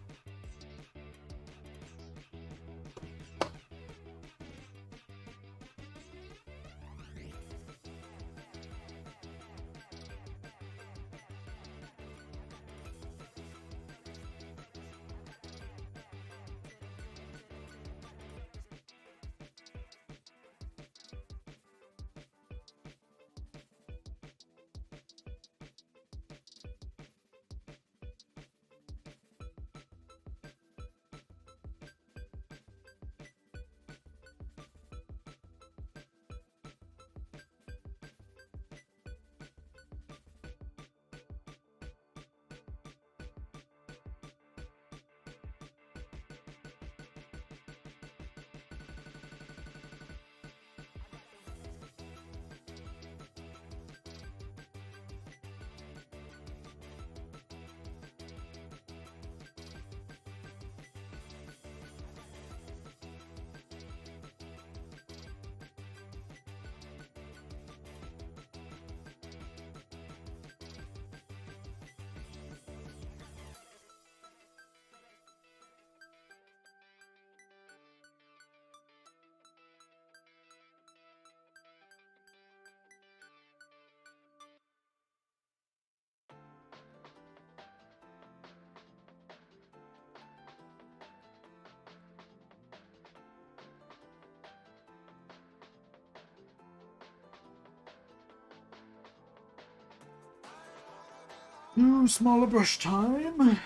Ooh, smaller brush time.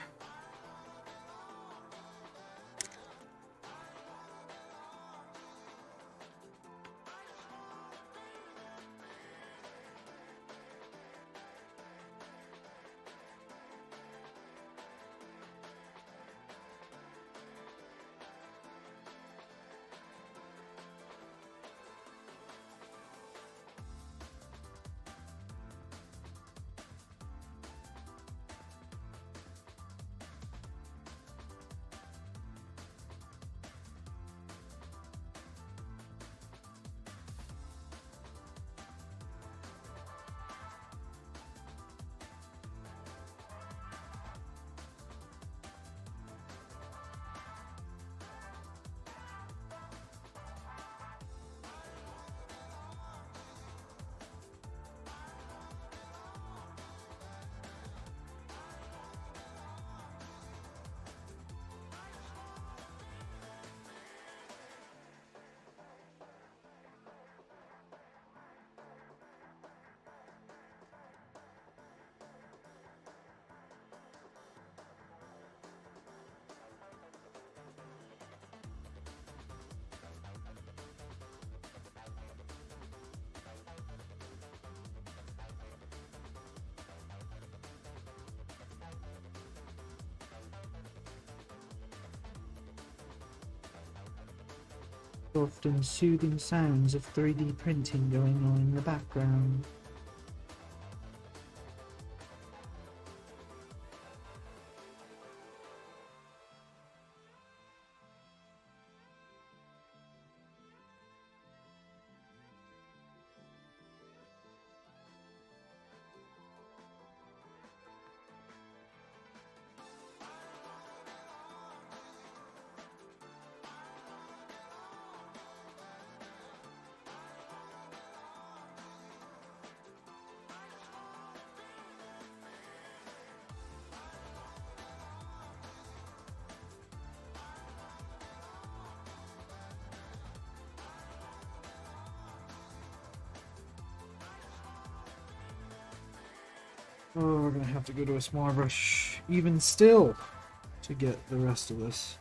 Soft and soothing sounds of 3D printing going on in the background. Oh, we're gonna have to go to a smaller brush even still to get the rest of this.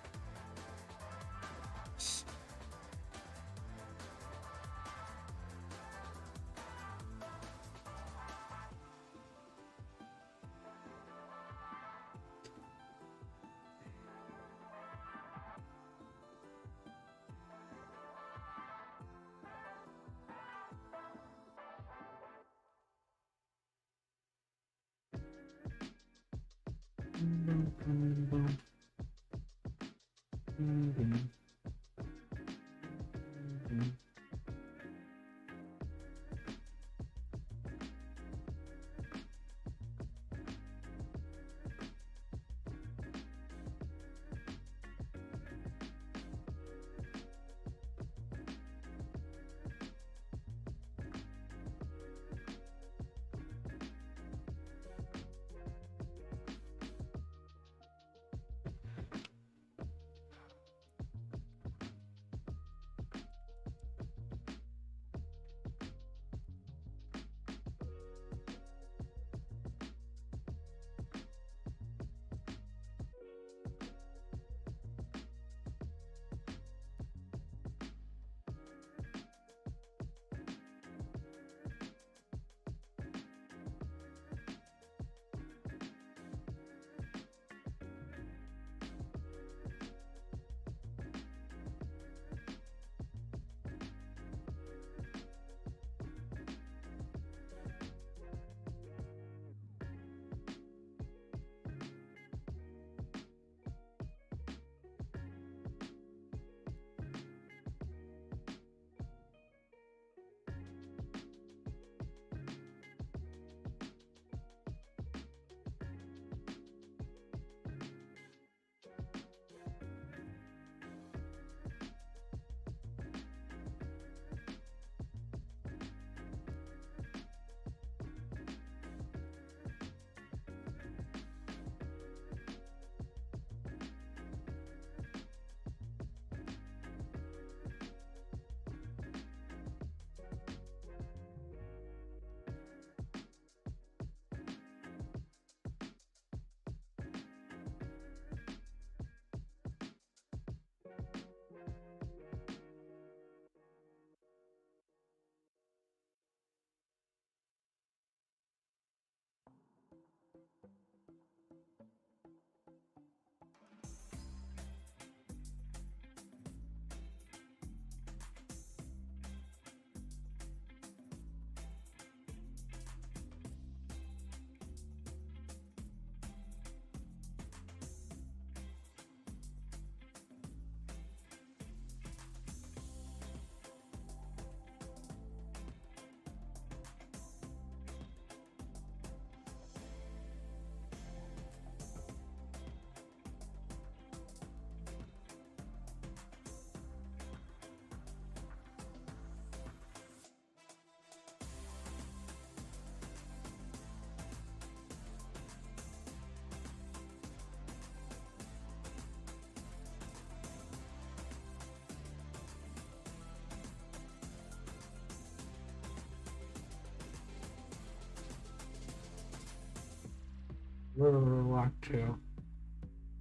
Like to.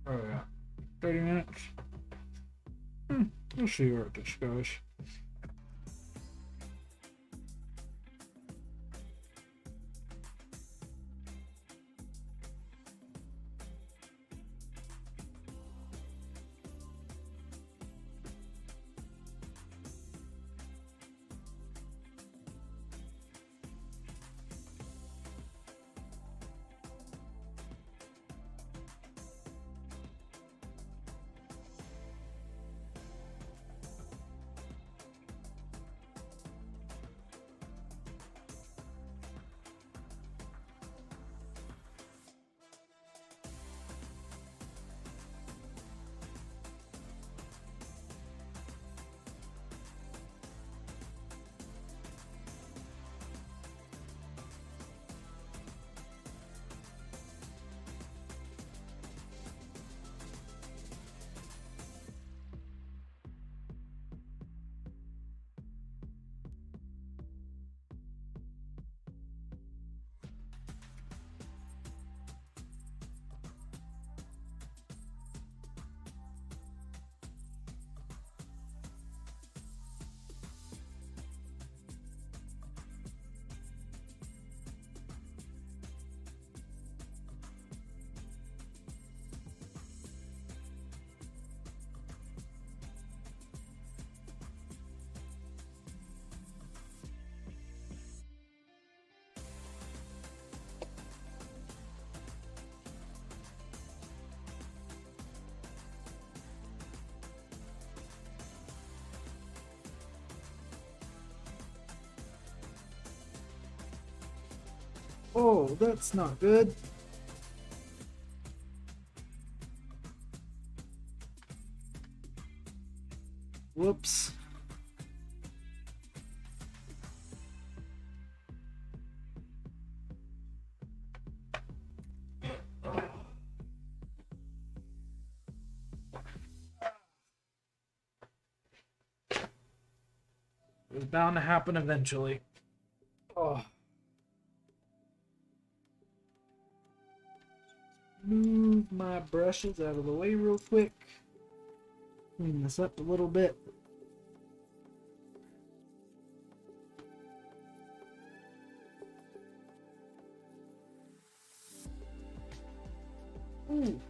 Oh yeah, 30 minutes. We'll see where this goes. Oh, that's not good. Whoops. It was bound to happen eventually. Oh. Move my brushes out of the way real quick. Clean this up a little bit. Ooh.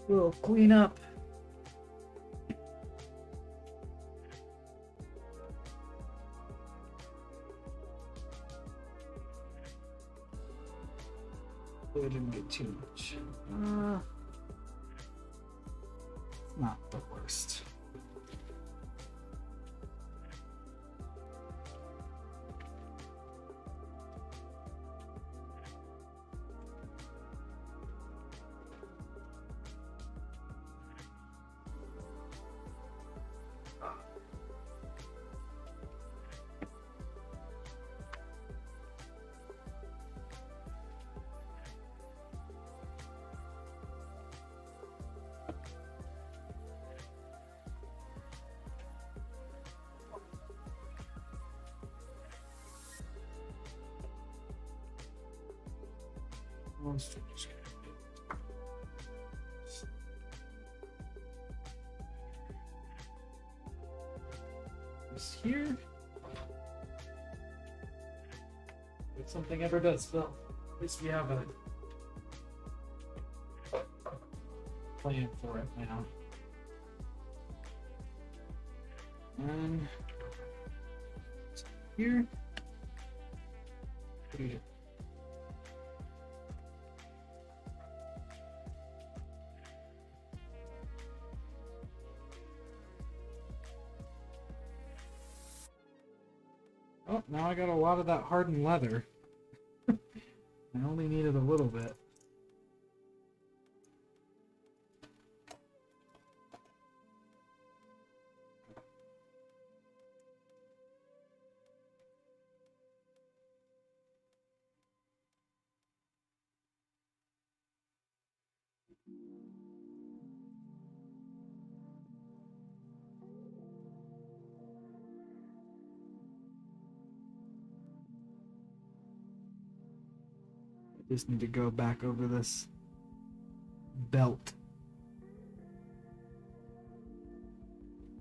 Little cleanup. I didn't get too much. Not the worst. This here. If something ever does spill, at least we have a plan for it now. And here. What do you do? Oh, now I got a lot of that hardened leather. I only needed a little bit. Just need to go back over this belt.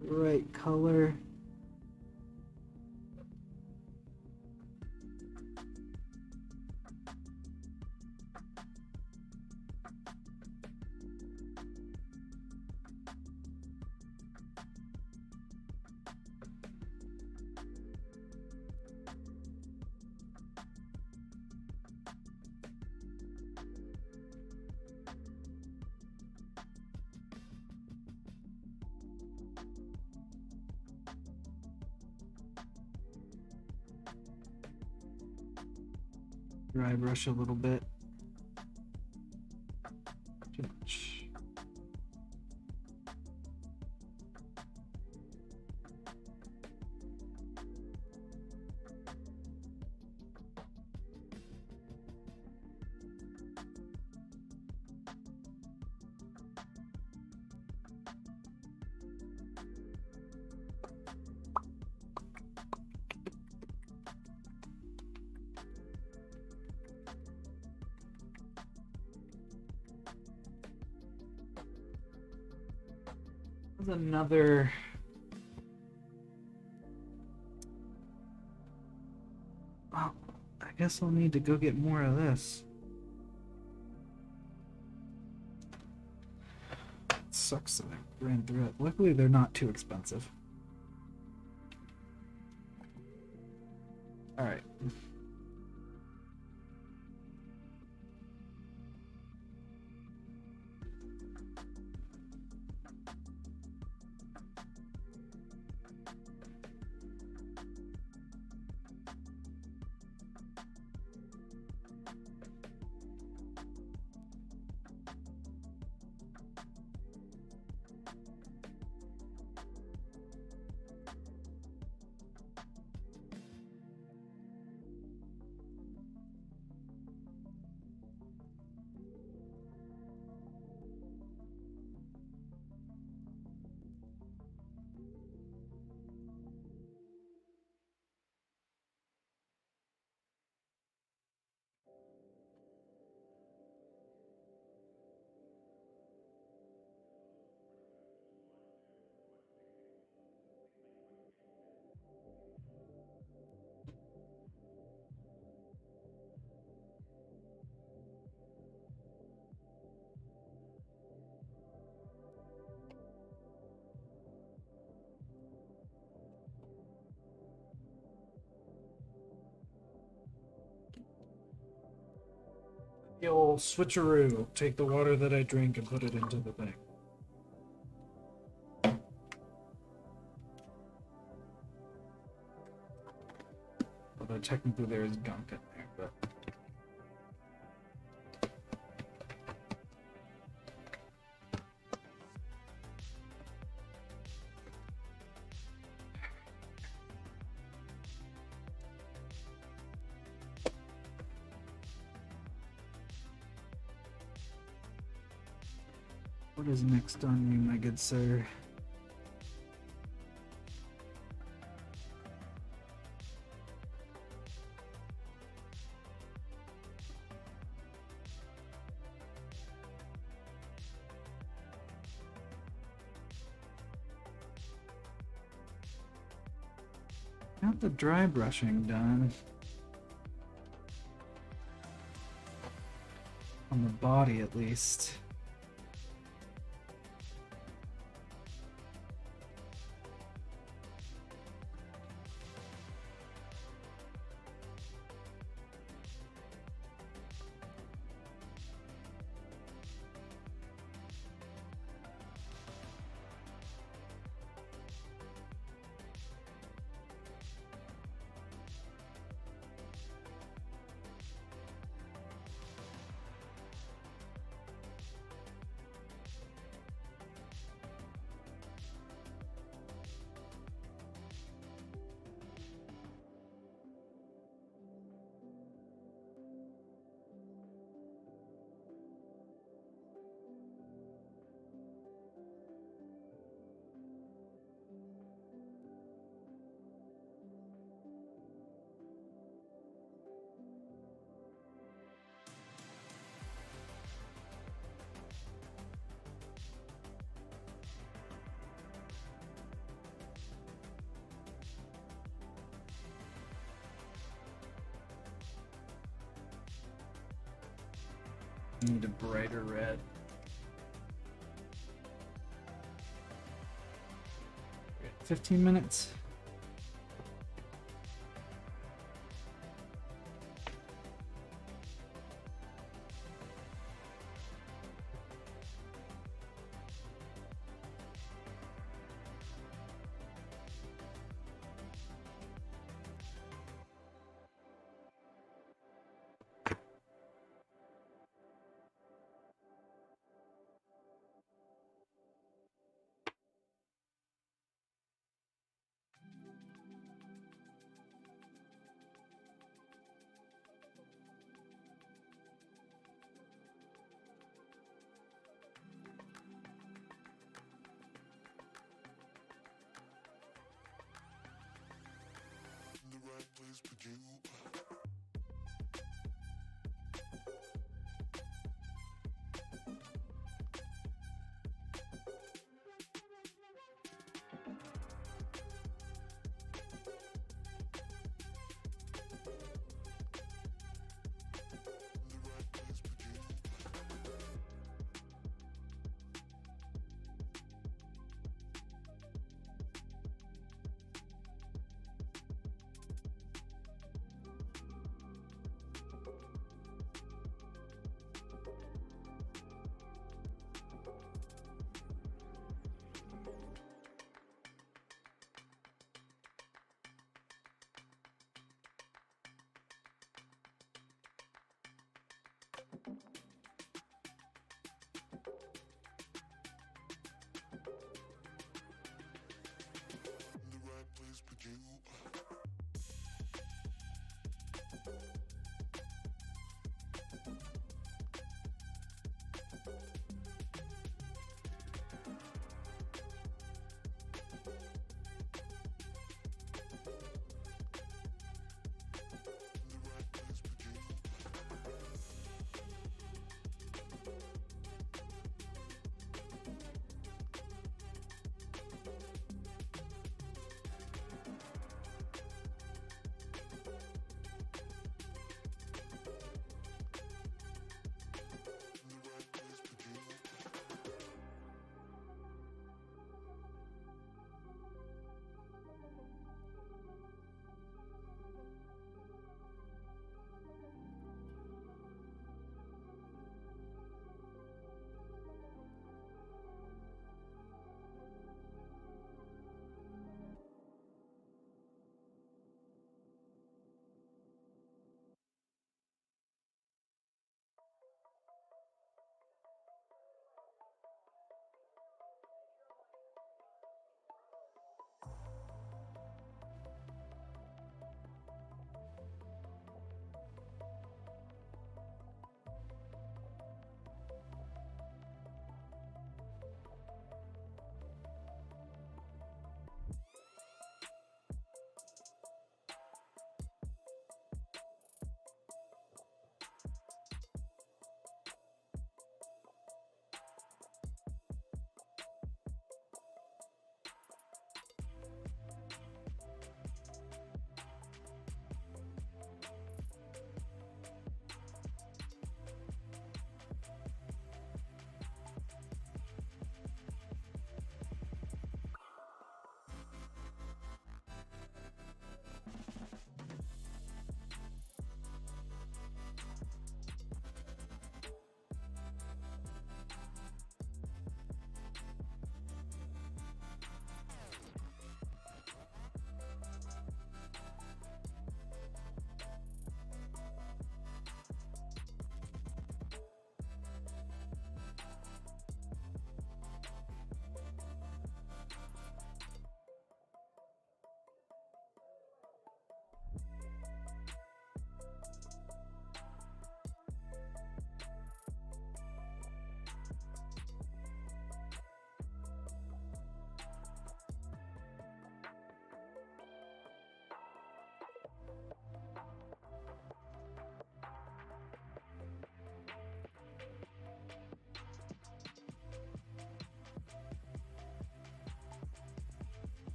Right color. Dry brush a little bit. Too much. There's another. Oh, I guess I'll need to go get more of this. It sucks that I ran through it. Luckily, they're not too expensive. All right. The old switcheroo. Take the water that I drink and put it into the thing. Although technically there is gunk in there, but. What is next on you, my good sir? Got the dry brushing done on the body at least. Need a brighter red. 15 minutes.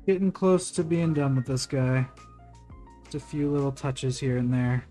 Getting close to being done with this guy. Just a few little touches here and there.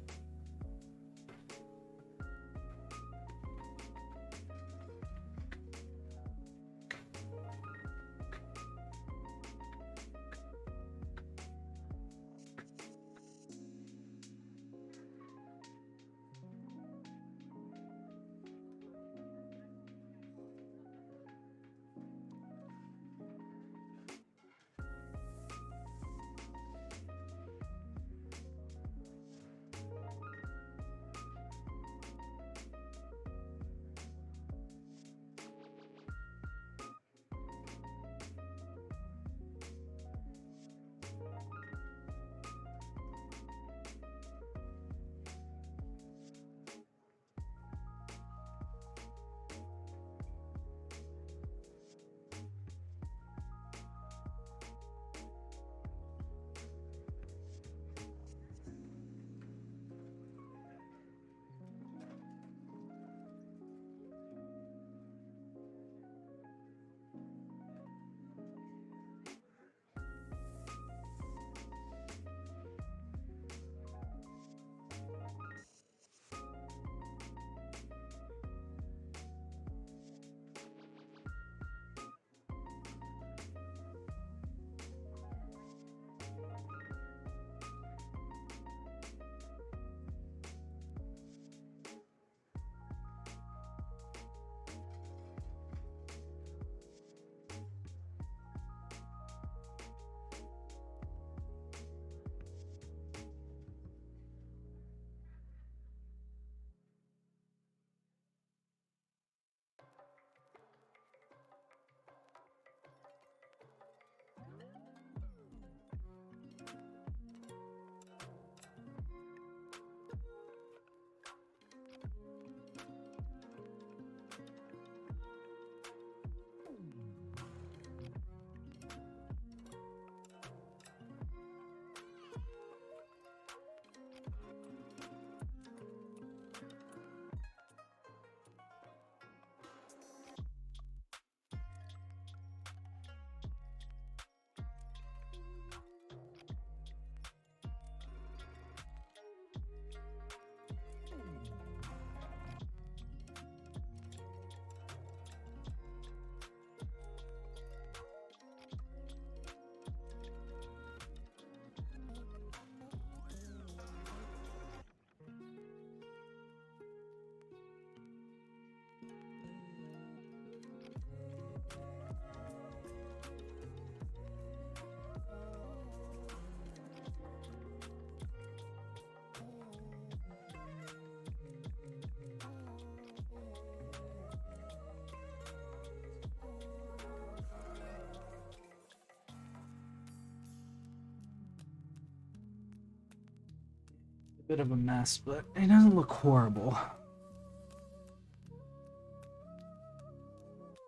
Bit of a mess, but it doesn't look horrible.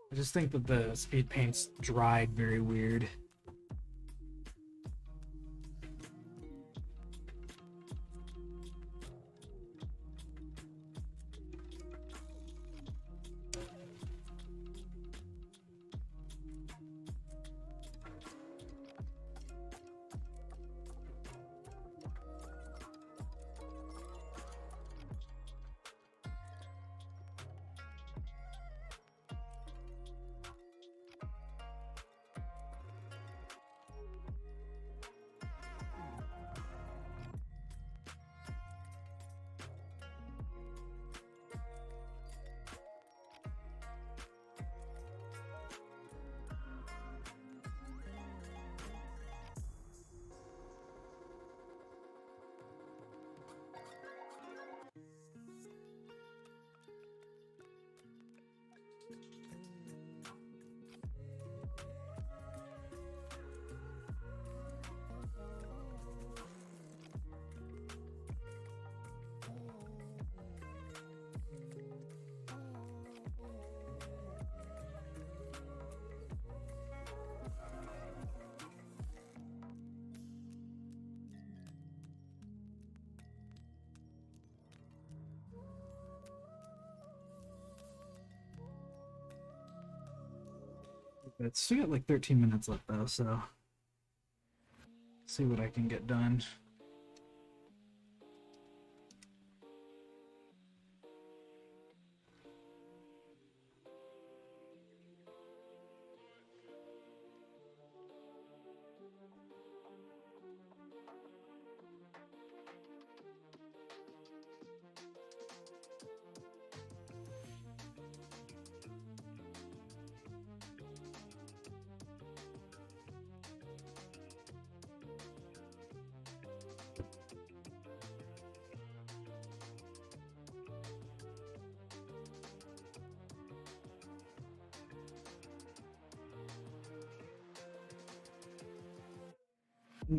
I just think that the speed paint's dried very weird. It's still got like 13 minutes left though, so see what I can get done.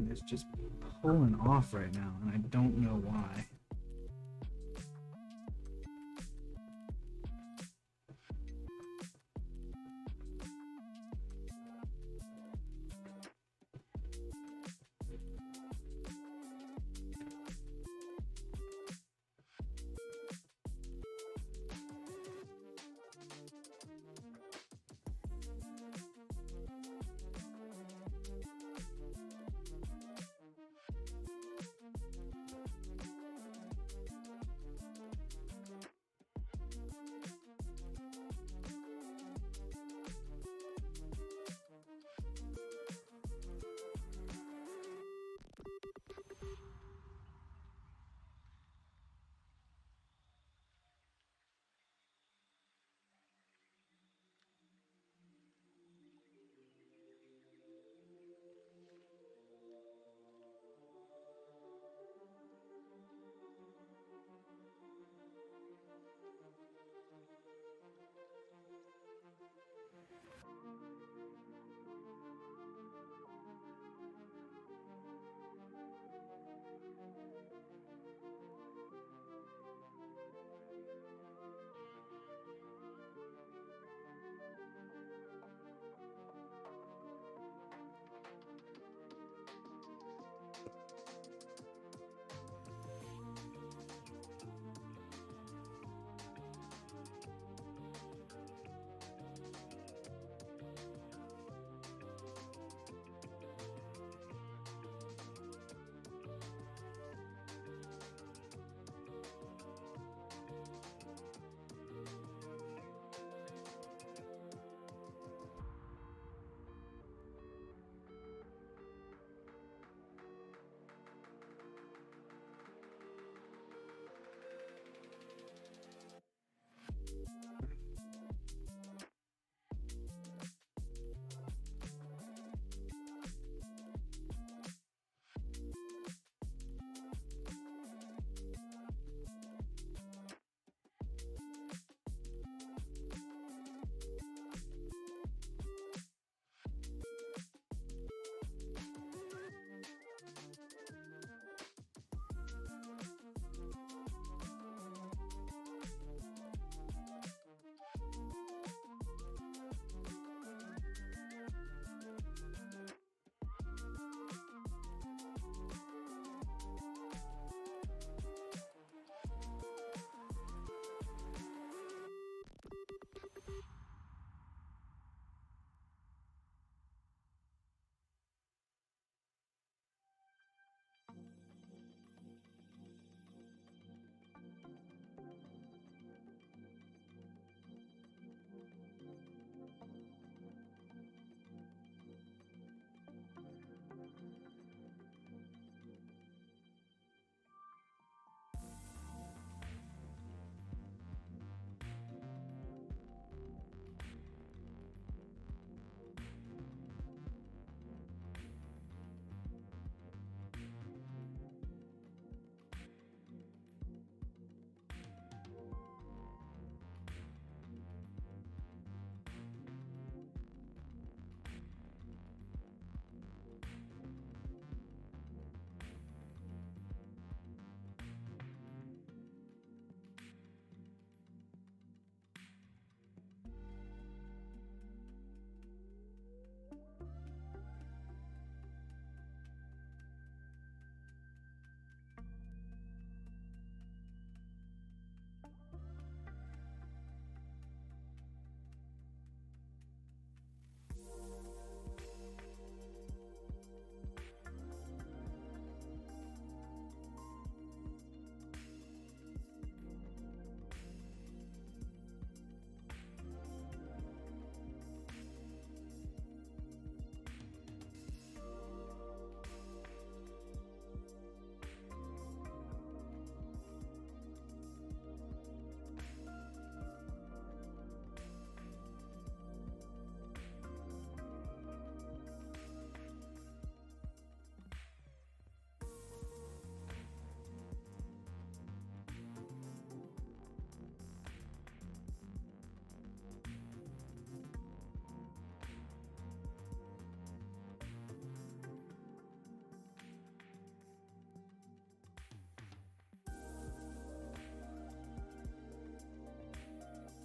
It's just pulling off right now, and I don't know why.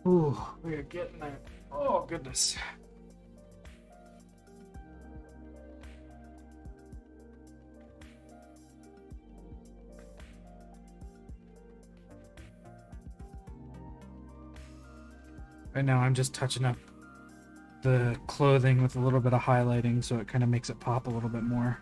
Ooh, we are getting there. Oh, goodness. Right now, I'm just touching up the clothing with a little bit of highlighting so it kind of makes it pop a little bit more.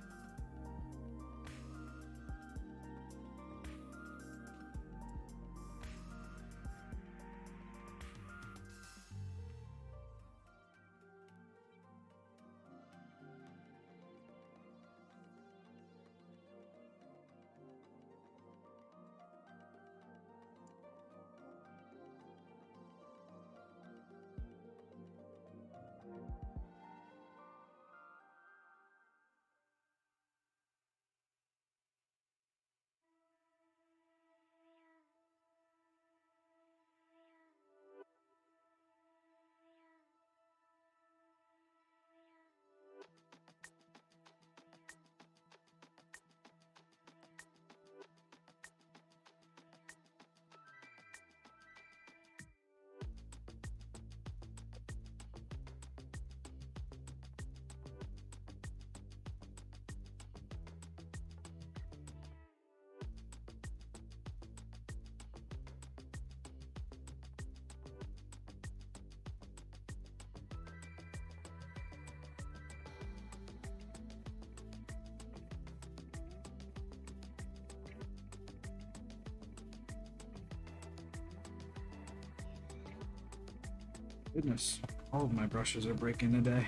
Goodness, all of my brushes are breaking today.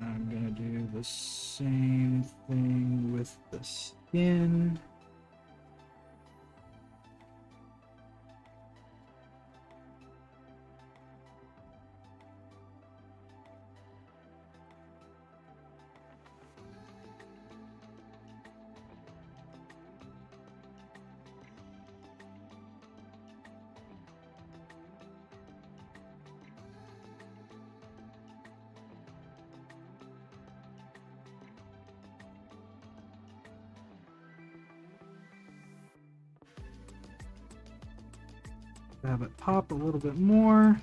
I'm gonna do the same thing with the skin. Have it pop a little bit more.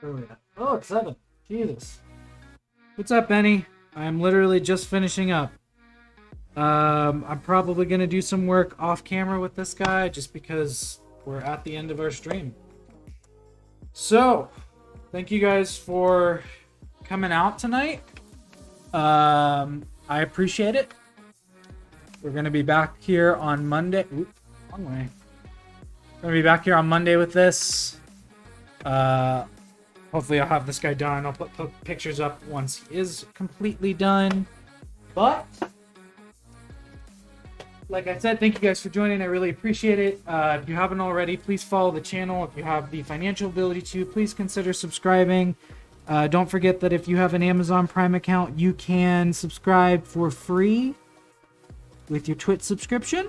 early. Oh, it's 7. Jesus. What's up, Benny? I'm literally just finishing up. I'm probably gonna do some work off camera with this guy just because we're at the end of our stream. So, thank you guys for coming out tonight. I appreciate it. We're gonna be back here on Monday. Oop, wrong way. Gonna be back here on Monday with this. Hopefully I'll have this guy done. I'll put pictures up once he is completely done. But like I said, thank you guys for joining. I really appreciate it. If you haven't already, please follow the channel. If you have the financial ability to, please consider subscribing. Don't forget that if you have an Amazon Prime account, you can subscribe for free with your Twitch subscription.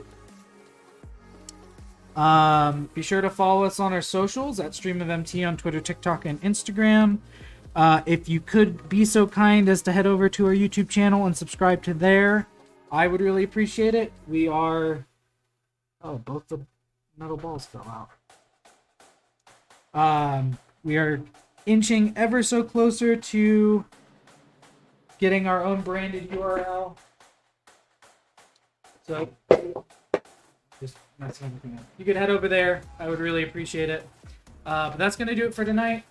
Be sure to follow us on our socials at StreamOfMT on Twitter, TikTok, and Instagram. If you could be so kind as to head over to our YouTube channel and subscribe to there, I would really appreciate it. We are... Oh, both the metal balls fell out. We are inching ever so closer to getting our own branded URL. So, just messing everything up. You could head over there. I would really appreciate it. But that's going to do it for tonight.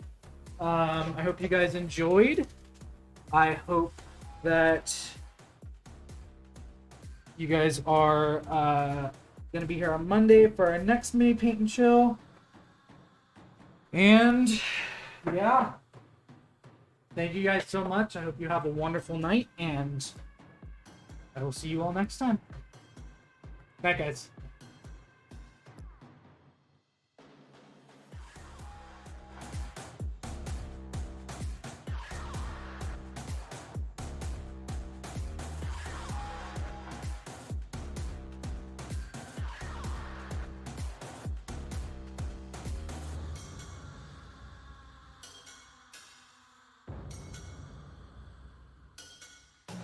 I hope you guys enjoyed. I hope that you guys are going to be here on Monday for our next mini paint and chill. And yeah, thank you guys so much. I hope you have a wonderful night, and I will see you all next time. Bye, guys.